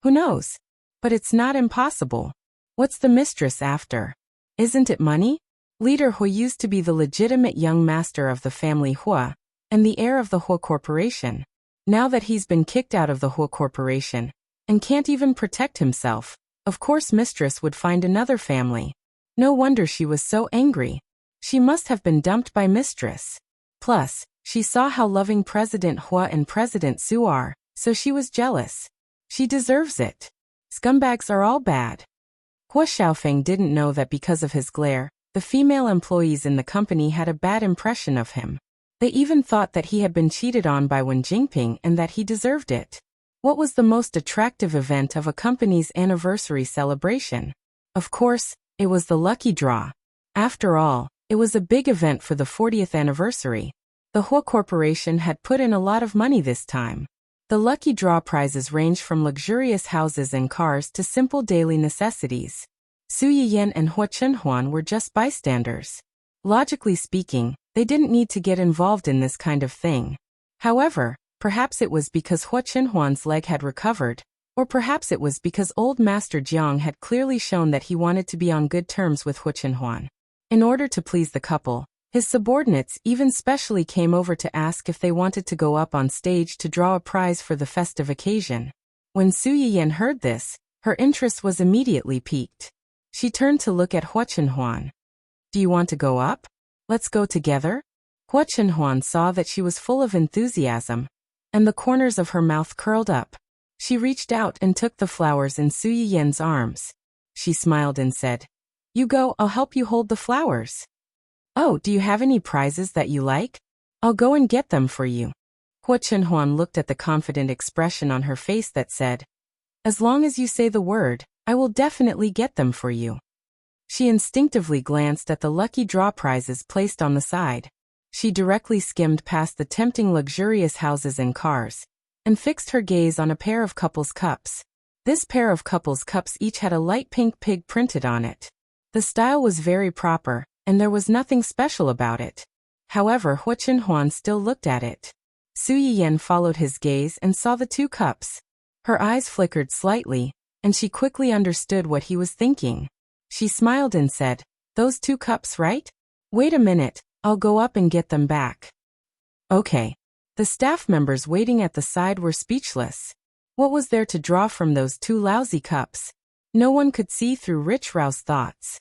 Who knows? But it's not impossible. What's the mistress after? Isn't it money? Leader Hua used to be the legitimate young master of the family Hua, and the heir of the Hua Corporation. Now that he's been kicked out of the Hua Corporation, and can't even protect himself, of course mistress would find another family. No wonder she was so angry. She must have been dumped by mistress. Plus, she saw how loving President Hua and President Su are, so she was jealous. She deserves it. Scumbags are all bad. Hua Xiaofeng didn't know that because of his glare, the female employees in the company had a bad impression of him. They even thought that he had been cheated on by Wen Jingping and that he deserved it. What was the most attractive event of a company's anniversary celebration? Of course, it was the lucky draw. After all, it was a big event for the 40th anniversary. The Hua Corporation had put in a lot of money this time. The lucky draw prizes ranged from luxurious houses and cars to simple daily necessities. Su Yiyan and Hua Chenhuan were just bystanders. Logically speaking, they didn't need to get involved in this kind of thing. However, perhaps it was because Hua Chenhuan's leg had recovered, or perhaps it was because old Master Jiang had clearly shown that he wanted to be on good terms with Hua Chenhuan. In order to please the couple, his subordinates even specially came over to ask if they wanted to go up on stage to draw a prize for the festive occasion. When Su Yiyan heard this, her interest was immediately piqued. She turned to look at Hua Chenhuan. Do you want to go up? Let's go together? Hua Chenhuan saw that she was full of enthusiasm, and the corners of her mouth curled up. She reached out and took the flowers in Su Yiyan's arms. She smiled and said, "You go, I'll help you hold the flowers." "Oh, do you have any prizes that you like? I'll go and get them for you." Hua Chenhuan looked at the confident expression on her face that said, "As long as you say the word, I will definitely get them for you." She instinctively glanced at the lucky draw prizes placed on the side. She directly skimmed past the tempting luxurious houses and cars, and fixed her gaze on a pair of couples' cups. This pair of couples' cups each had a light pink pig printed on it. The style was very proper, and there was nothing special about it. However, Hua Chenhuan still looked at it. Su Yiyan followed his gaze and saw the two cups. Her eyes flickered slightly, and she quickly understood what he was thinking. She smiled and said, "Those two cups, right? Wait a minute, I'll go up and get them back." Okay. The staff members waiting at the side were speechless. What was there to draw from those two lousy cups? No one could see through Rich Rao's thoughts.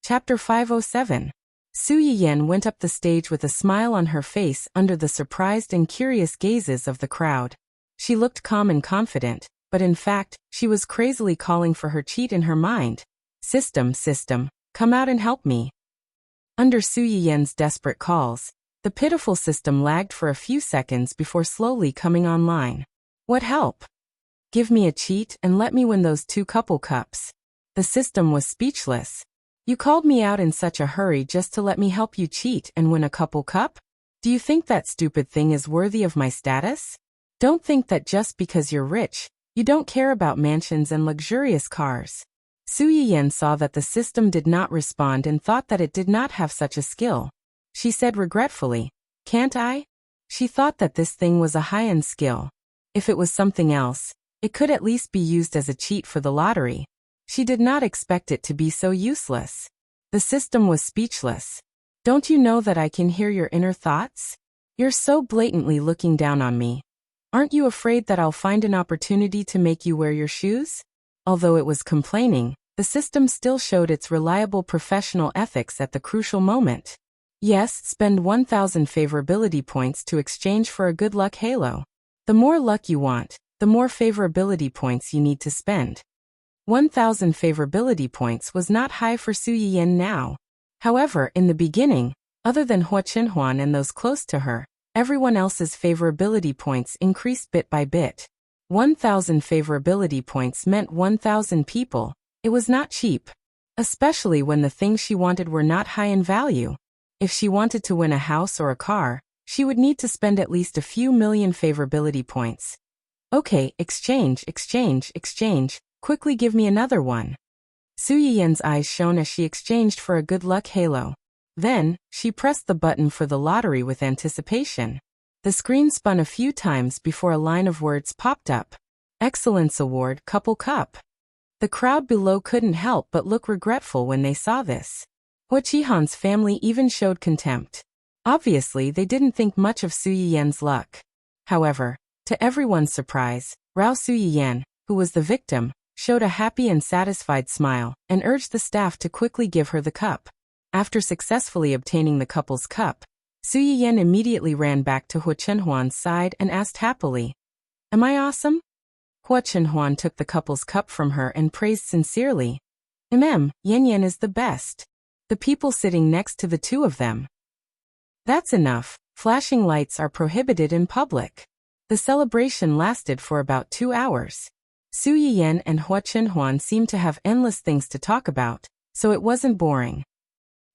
Chapter 507. Su Yiyan went up the stage with a smile on her face under the surprised and curious gazes of the crowd. She looked calm and confident, but in fact, she was crazily calling for her cheat in her mind. System, come out and help me." Under Su Yiyan's desperate calls, the pitiful system lagged for a few seconds before slowly coming online. "What help? Give me a cheat and let me win those two couple cups." The system was speechless. "You called me out in such a hurry just to let me help you cheat and win a couple cup? Do you think that stupid thing is worthy of my status? Don't think that just because you're rich, you don't care about mansions and luxurious cars." Su Yiyan saw that the system did not respond and thought that it did not have such a skill. She said regretfully, "Can't I?" She thought that this thing was a high-end skill. If it was something else, it could at least be used as a cheat for the lottery. She did not expect it to be so useless. The system was speechless. "Don't you know that I can hear your inner thoughts? You're so blatantly looking down on me. Aren't you afraid that I'll find an opportunity to make you wear your shoes?" Although it was complaining, the system still showed its reliable professional ethics at the crucial moment. "Yes, spend 1,000 favorability points to exchange for a good luck halo. The more luck you want, the more favorability points you need to spend." 1,000 favorability points was not high for Su Yiyan now. However, in the beginning, other than Hua Chenhuan and those close to her, everyone else's favorability points increased bit by bit. 1,000 favorability points meant 1,000 people. It was not cheap. Especially when the things she wanted were not high in value. If she wanted to win a house or a car, she would need to spend at least a few million favorability points. "Okay, exchange. Quickly give me another one." Su Yiyan's eyes shone as she exchanged for a good luck halo. Then, she pressed the button for the lottery with anticipation. The screen spun a few times before a line of words popped up. "Excellence Award, Couple Cup." The crowd below couldn't help but look regretful when they saw this. Hua Qihan's family even showed contempt. Obviously, they didn't think much of Su Yiyan's luck. However, to everyone's surprise, Rao Su Yiyan, who was the victim, showed a happy and satisfied smile, and urged the staff to quickly give her the cup. After successfully obtaining the couple's cup, Su Yiyan immediately ran back to Hua Chenhuan's side and asked happily, "Am I awesome?" Hua Chenhuan took the couple's cup from her and praised sincerely, Yan Yan is the best." The people sitting next to the two of them. "That's enough, flashing lights are prohibited in public." The celebration lasted for about 2 hours. Su Yiyan and Hua Chenhuan seemed to have endless things to talk about, so it wasn't boring.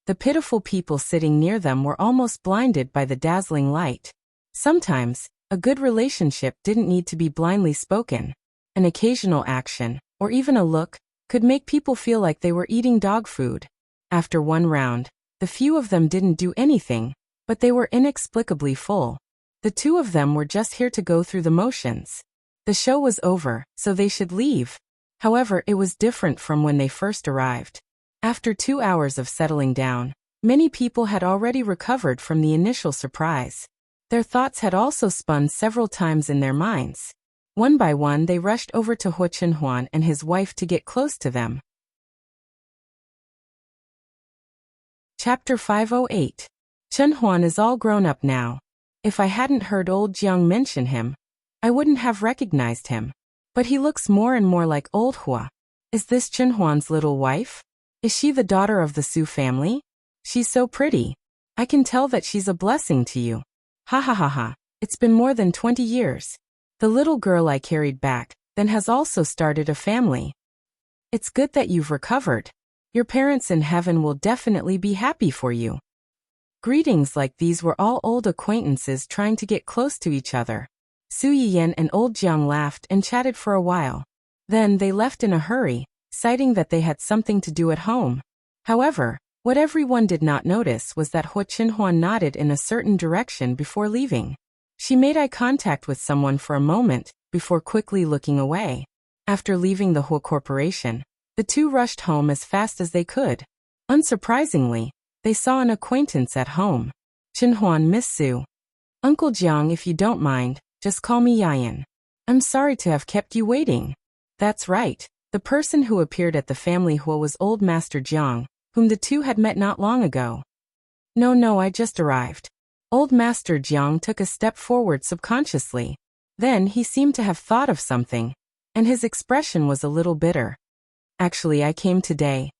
The pitiful people sitting near them were almost blinded by the dazzling light. Sometimes, a good relationship didn't need to be blindly spoken. An occasional action, or even a look, could make people feel like they were eating dog food. After one round, the few of them didn't do anything, but they were inexplicably full. The two of them were just here to go through the motions. The show was over, so they should leave. However, it was different from when they first arrived. After 2 hours of settling down, many people had already recovered from the initial surprise. Their thoughts had also spun several times in their minds. One by one they rushed over to Hua Chenhuan and his wife to get close to them. Chapter 508. Chenhuan is all grown up now. If I hadn't heard old Jiang mention him, I wouldn't have recognized him. But he looks more and more like old Hua. Is this Chenhuan's little wife? Is she the daughter of the Su family? She's so pretty. I can tell that she's a blessing to you. Ha ha ha ha. It's been more than 20 years. The little girl I carried back, then has also started a family. It's good that you've recovered. Your parents in heaven will definitely be happy for you. Greetings like these were all old acquaintances trying to get close to each other. Su Yiyan and old Jiang laughed and chatted for a while. Then they left in a hurry, citing that they had something to do at home. However, what everyone did not notice was that Hua Qinhuan nodded in a certain direction before leaving. She made eye contact with someone for a moment, before quickly looking away. After leaving the Hua Corporation, the two rushed home as fast as they could. Unsurprisingly, they saw an acquaintance at home. Qinhuan, Miss Su. Uncle Jiang, if you don't mind, just call me Yiyan. I'm sorry to have kept you waiting. That's right. The person who appeared at the family Hua was old Master Jiang, whom the two had met not long ago. No, I just arrived. Old Master Jiang took a step forward subconsciously. Then he seemed to have thought of something, and his expression was a little bitter. Actually, I came today.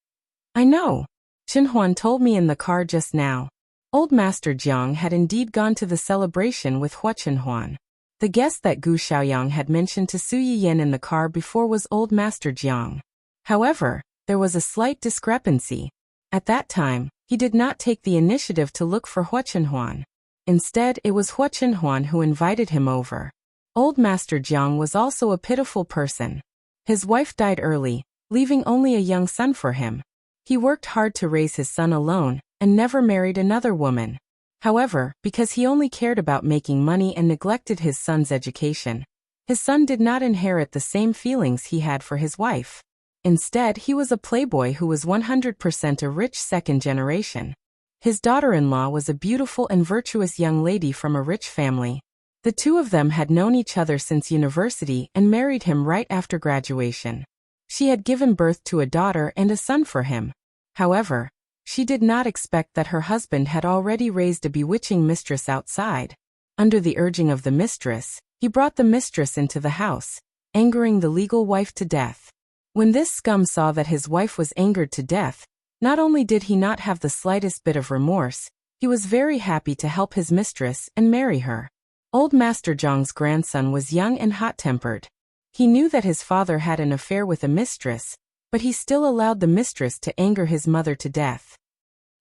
I know. Qinhuan told me in the car just now. Old Master Jiang had indeed gone to the celebration with Hua Qinhuan. The guest that Gu Xiaoyang had mentioned to Su Yiyan in the car before was old Master Jiang. However, there was a slight discrepancy. At that time, he did not take the initiative to look for Hua Qinhuan. Instead, it was Hua Qinhuan who invited him over. Old Master Jiang was also a pitiful person. His wife died early, leaving only a young son for him. He worked hard to raise his son alone, and never married another woman. However, because he only cared about making money and neglected his son's education, his son did not inherit the same feelings he had for his wife. Instead, he was a playboy who was 100% a rich second generation. His daughter-in-law was a beautiful and virtuous young lady from a rich family. The two of them had known each other since university and married him right after graduation. She had given birth to a daughter and a son for him. However, she did not expect that her husband had already raised a bewitching mistress outside. Under the urging of the mistress, he brought the mistress into the house, angering the legal wife to death. When this scum saw that his wife was angered to death, not only did he not have the slightest bit of remorse, he was very happy to help his mistress and marry her. Old Master Zhang's grandson was young and hot-tempered. He knew that his father had an affair with a mistress, but he still allowed the mistress to anger his mother to death.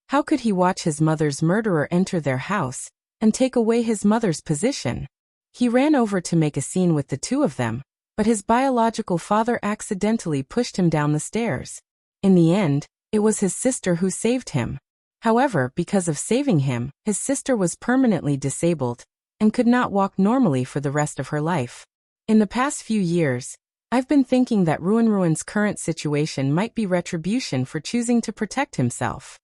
How could he watch his mother's murderer enter their house and take away his mother's position? He ran over to make a scene with the two of them, but his biological father accidentally pushed him down the stairs. In the end, it was his sister who saved him. However, because of saving him, his sister was permanently disabled and could not walk normally for the rest of her life. In the past few years, I've been thinking that Ruin's current situation might be retribution for choosing to protect himself.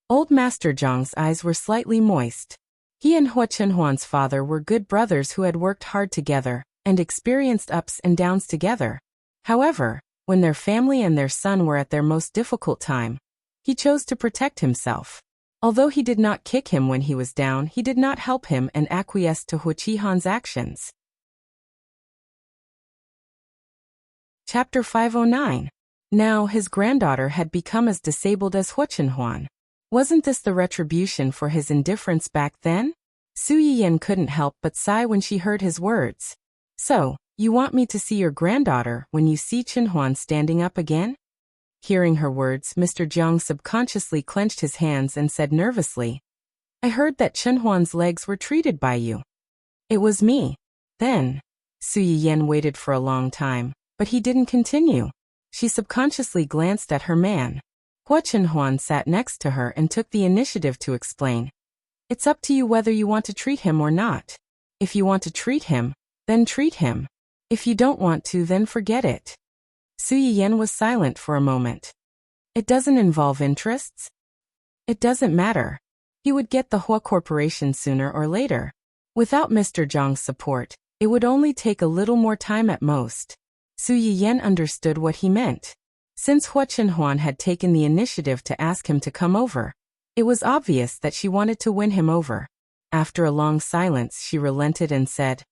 Old Master Zhang's eyes were slightly moist. He and Hua Qinhuan's father were good brothers who had worked hard together and experienced ups and downs together. However, when their family and their son were at their most difficult time, he chose to protect himself. Although he did not kick him when he was down, he did not help him and acquiesced to Hua Qihan's actions. Chapter 509. Now his granddaughter had become as disabled as Hua Qinhuan. Wasn't this the retribution for his indifference back then? Su Yiyan couldn't help but sigh when she heard his words. So, you want me to see your granddaughter when you see Qinhuan standing up again? Hearing her words, Mr. Jiang subconsciously clenched his hands and said nervously, I heard that Qinhuan's legs were treated by you. It was me. Then, Su Yiyan waited for a long time, but he didn't continue. She subconsciously glanced at her man. Hua Qinhuan sat next to her and took the initiative to explain. It's up to you whether you want to treat him or not. If you want to treat him, then treat him. If you don't want to, then forget it. Su Yiyan was silent for a moment. It doesn't involve interests? It doesn't matter. He would get the Hua Corporation sooner or later. Without Mr. Zhang's support, it would only take a little more time at most. Su Yiyan understood what he meant. Since Hua Qinhuan had taken the initiative to ask him to come over, it was obvious that she wanted to win him over. After a long silence, she relented and said,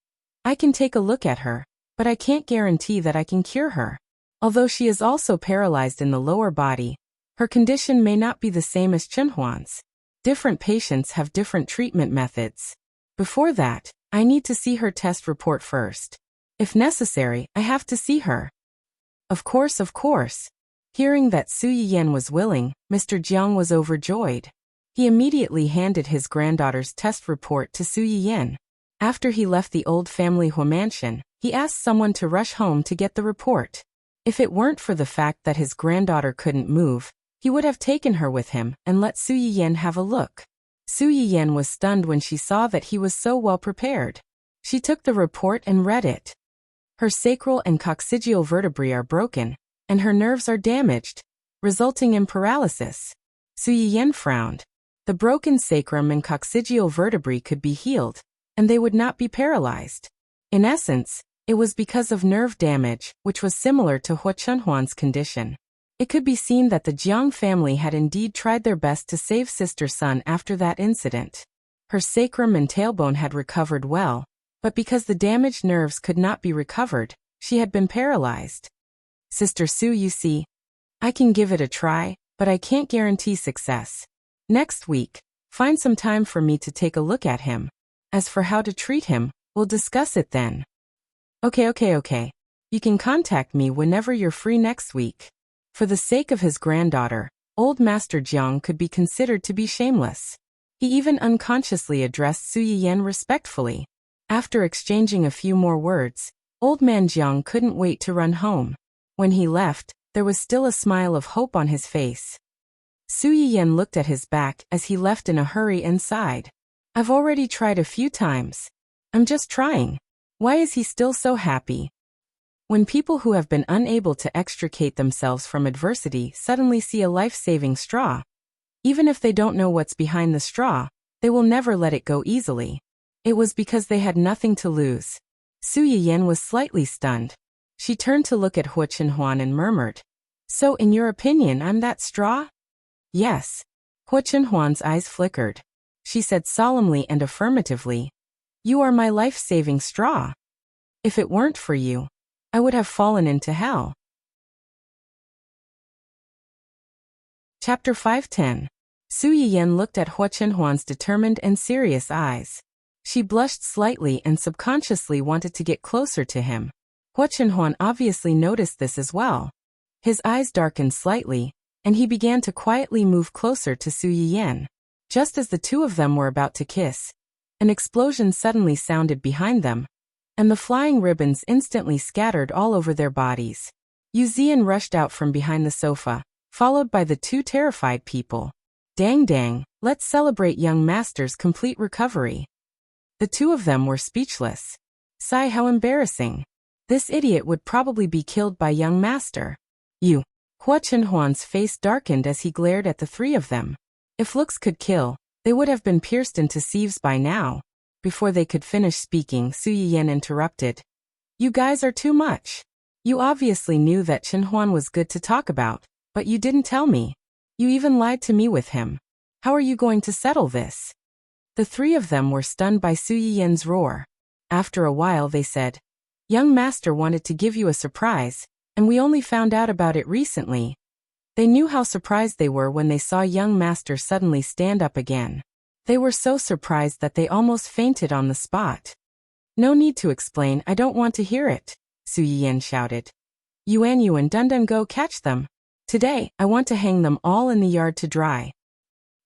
I can take a look at her, but I can't guarantee that I can cure her. Although she is also paralyzed in the lower body, her condition may not be the same as Qinhuan's. Different patients have different treatment methods. Before that, I need to see her test report first. If necessary, I have to see her. Of course. Hearing that Su Yiyan was willing, Mr. Jiang was overjoyed. He immediately handed his granddaughter's test report to Su Yiyan. After he left the old family mansion, he asked someone to rush home to get the report. If it weren't for the fact that his granddaughter couldn't move, he would have taken her with him and let Su Yiyan have a look. Su Yiyan was stunned when she saw that he was so well prepared. She took the report and read it. Her sacral and coccygeal vertebrae are broken, and her nerves are damaged, resulting in paralysis. Su Yiyan frowned. The broken sacrum and coccygeal vertebrae could be healed, and they would not be paralyzed. In essence, it was because of nerve damage, which was similar to Hua Chunhuan's condition. It could be seen that the Jiang family had indeed tried their best to save Sister Sun after that incident. Her sacrum and tailbone had recovered well, but because the damaged nerves could not be recovered, she had been paralyzed. Sister Su, you see, I can give it a try, but I can't guarantee success. Next week, find some time for me to take a look at him. As for how to treat him, we'll discuss it then. Okay. You can contact me whenever you're free next week. For the sake of his granddaughter, old Master Jiang could be considered to be shameless. He even unconsciously addressed Su Yiyan respectfully. After exchanging a few more words, old man Jiang couldn't wait to run home. When he left, there was still a smile of hope on his face. Su Yiyan looked at his back as he left in a hurry and sighed. I've already tried a few times. I'm just trying. Why is he still so happy? When people who have been unable to extricate themselves from adversity suddenly see a life-saving straw, even if they don't know what's behind the straw, they will never let it go easily. It was because they had nothing to lose. Su Yiyan was slightly stunned. She turned to look at Hua Chunhuan and murmured, So in your opinion I'm that straw? Yes. Hua Chunhuan's eyes flickered. She said solemnly and affirmatively, You are my life-saving straw. If it weren't for you, I would have fallen into hell. Chapter 510. Su Yiyan looked at Hua Chunhuan's determined and serious eyes. She blushed slightly and subconsciously wanted to get closer to him. Hua Chunhuan obviously noticed this as well. His eyes darkened slightly, and he began to quietly move closer to Su Yiyan. Just as the two of them were about to kiss, an explosion suddenly sounded behind them, and the flying ribbons instantly scattered all over their bodies. Yu Zian rushed out from behind the sofa, followed by the two terrified people. Dang, let's celebrate young master's complete recovery. The two of them were speechless. Sigh, how embarrassing. This idiot would probably be killed by young master. You. Hua Chunhuan's face darkened as he glared at the three of them. If looks could kill, they would have been pierced into sieves by now. Before they could finish speaking, Su Yiyan interrupted. You guys are too much. You obviously knew that Chunhuan was good to talk about, but you didn't tell me. You even lied to me with him. How are you going to settle this? The three of them were stunned by Su Yiyan's roar. After a while they said, Young master wanted to give you a surprise, and we only found out about it recently. They knew how surprised they were when they saw young master suddenly stand up again. They were so surprised that they almost fainted on the spot. No need to explain, I don't want to hear it, Su Yiyan shouted. Yuan and Dundun, go catch them. Today, I want to hang them all in the yard to dry.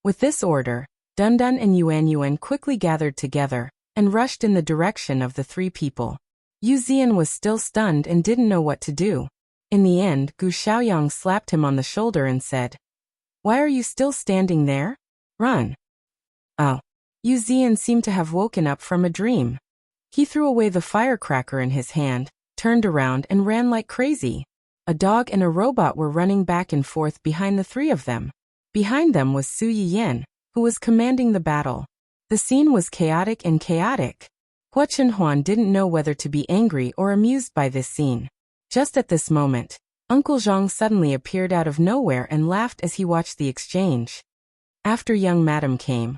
With this order, Dundun and Yuan quickly gathered together and rushed in the direction of the three people. Yu Zian was still stunned and didn't know what to do. In the end, Gu Xiaoyang slapped him on the shoulder and said, Why are you still standing there? Run. Oh. Yu Zian seemed to have woken up from a dream. He threw away the firecracker in his hand, turned around and ran like crazy. A dog and a robot were running back and forth behind the three of them. Behind them was Su Yiyan, who was commanding the battle. The scene was chaotic. Hua Chunhuan didn't know whether to be angry or amused by this scene. Just at this moment, Uncle Zhang suddenly appeared out of nowhere and laughed as he watched the exchange. After young madam came,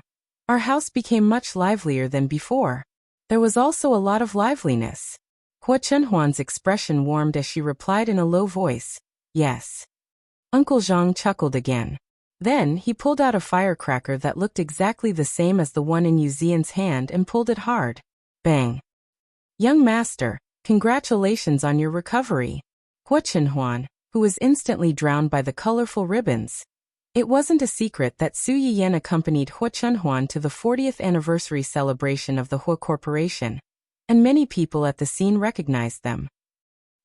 our house became much livelier than before. There was also a lot of liveliness. Hua Chunhuan's expression warmed as she replied in a low voice, Yes. Uncle Zhang chuckled again. Then he pulled out a firecracker that looked exactly the same as the one in Yu Zian's hand and pulled it hard. Bang. Young master, congratulations on your recovery. Hua Chunhuan, who was instantly drowned by the colorful ribbons. It wasn't a secret that Su Yiyan accompanied Hua Chunhuan to the 40th anniversary celebration of the Hua Corporation, and many people at the scene recognized them.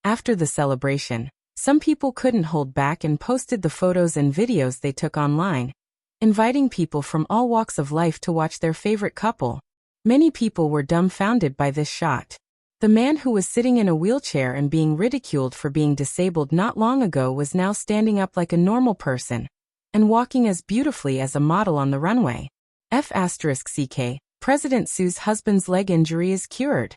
After the celebration, some people couldn't hold back and posted the photos and videos they took online, inviting people from all walks of life to watch their favorite couple. Many people were dumbfounded by this shot. The man who was sitting in a wheelchair and being ridiculed for being disabled not long ago was now standing up like a normal person and walking as beautifully as a model on the runway. F***ck, President Su's husband's leg injury is cured.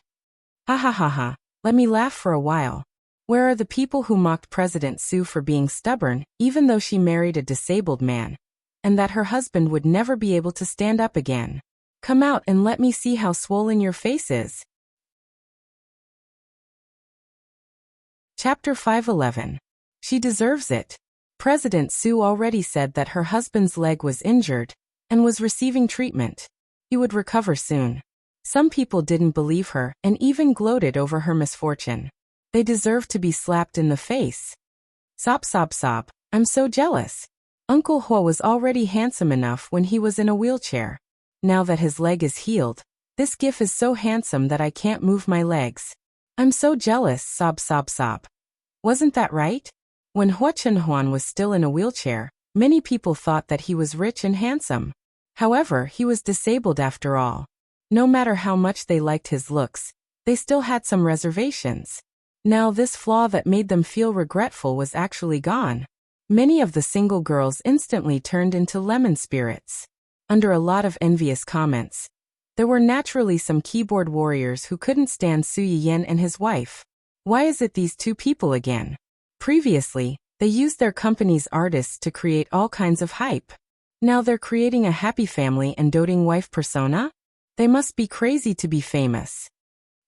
Ha ha ha ha, let me laugh for a while. Where are the people who mocked President Su for being stubborn, even though she married a disabled man, and that her husband would never be able to stand up again? Come out and let me see how swollen your face is. Chapter 511. She deserves it. President Su already said that her husband's leg was injured and was receiving treatment. He would recover soon. Some people didn't believe her and even gloated over her misfortune. They deserve to be slapped in the face. Sob sob sob, I'm so jealous. Uncle Hua was already handsome enough when he was in a wheelchair. Now that his leg is healed, this gif is so handsome that I can't move my legs. I'm so jealous, sob sob sob. Wasn't that right? When Hua Chunhuan was still in a wheelchair, many people thought that he was rich and handsome. However, he was disabled after all. No matter how much they liked his looks, they still had some reservations. Now this flaw that made them feel regretful was actually gone. Many of the single girls instantly turned into lemon spirits. Under a lot of envious comments, there were naturally some keyboard warriors who couldn't stand Su Yiyan and his wife. Why is it these two people again? Previously, they used their company's artists to create all kinds of hype. Now they're creating a happy family and doting wife persona? They must be crazy to be famous.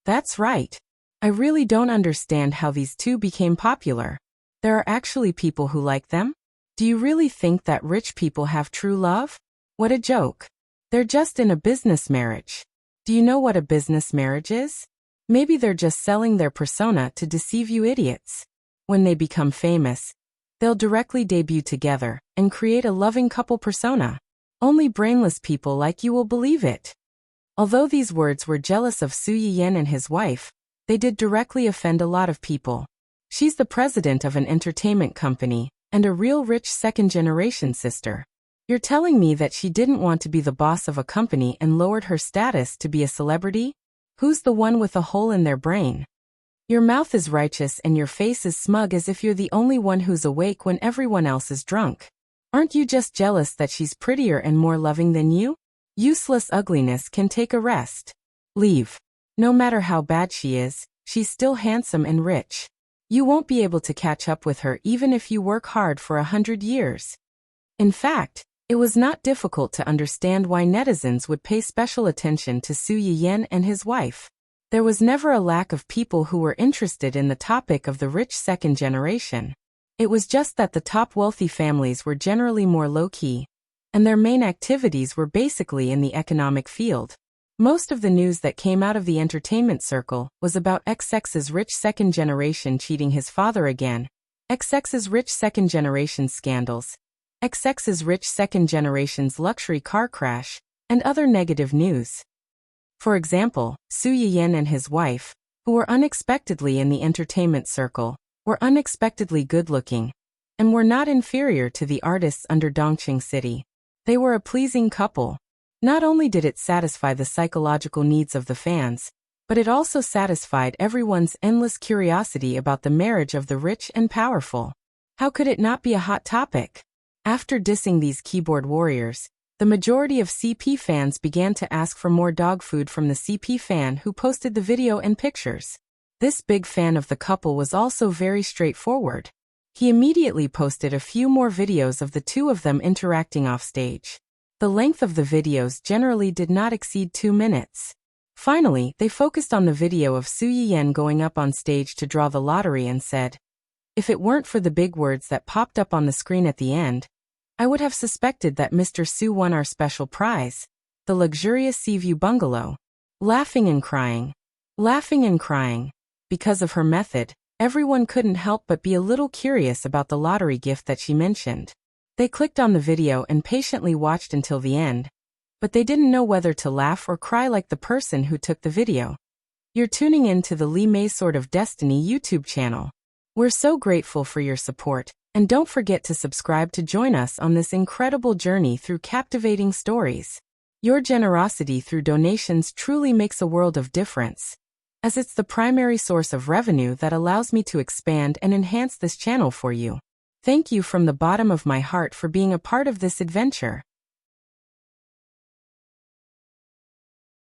That's right. I really don't understand how these two became popular. There are actually people who like them? Do you really think that rich people have true love? What a joke. They're just in a business marriage. Do you know what a business marriage is? Maybe they're just selling their persona to deceive you idiots. When they become famous, they'll directly debut together and create a loving couple persona. Only brainless people like you will believe it. Although these words were jealous of Su Yiyan and his wife, they did directly offend a lot of people. She's the president of an entertainment company and a real rich second-generation sister. You're telling me that she didn't want to be the boss of a company and lowered her status to be a celebrity? Who's the one with a hole in their brain? Your mouth is righteous and your face is smug as if you're the only one who's awake when everyone else is drunk. Aren't you just jealous that she's prettier and more loving than you? Useless ugliness can take a rest. Leave. No matter how bad she is, she's still handsome and rich. You won't be able to catch up with her even if you work hard for 100 years. In fact, it was not difficult to understand why netizens would pay special attention to Su Yiyan and his wife. There was never a lack of people who were interested in the topic of the rich second generation. It was just that the top wealthy families were generally more low-key, and their main activities were basically in the economic field. Most of the news that came out of the entertainment circle was about XX's rich second generation cheating his father again, XX's rich second generation scandals, XX's rich second generation's luxury car crash, and other negative news. For example, Su Yiyan and his wife, who were unexpectedly in the entertainment circle, were unexpectedly good-looking, and were not inferior to the artists under Dongqing City. They were a pleasing couple. Not only did it satisfy the psychological needs of the fans, but it also satisfied everyone's endless curiosity about the marriage of the rich and powerful. How could it not be a hot topic? After dissing these keyboard warriors, the majority of CP fans began to ask for more dog food from the CP fan who posted the video and pictures. This big fan of the couple was also very straightforward. He immediately posted a few more videos of the two of them interacting off stage. The length of the videos generally did not exceed 2 minutes. Finally, they focused on the video of Su Yiyan going up on stage to draw the lottery and said, "If it weren't for the big words that popped up on the screen at the end, I would have suspected that Mr. Su won our special prize, the luxurious sea view bungalow." Laughing and crying. Laughing and crying. Because of her method, Everyone couldn't help but be a little curious about the lottery gift that she mentioned. They clicked on the video and patiently watched until the end, but they didn't know whether to laugh or cry like the person who took the video. You're tuning in to the Lee May Sword of Destiny YouTube channel. We're so grateful for your support, and don't forget to subscribe to join us on this incredible journey through captivating stories. Your generosity through donations truly makes a world of difference, as it's the primary source of revenue that allows me to expand and enhance this channel for you. Thank you from the bottom of my heart for being a part of this adventure.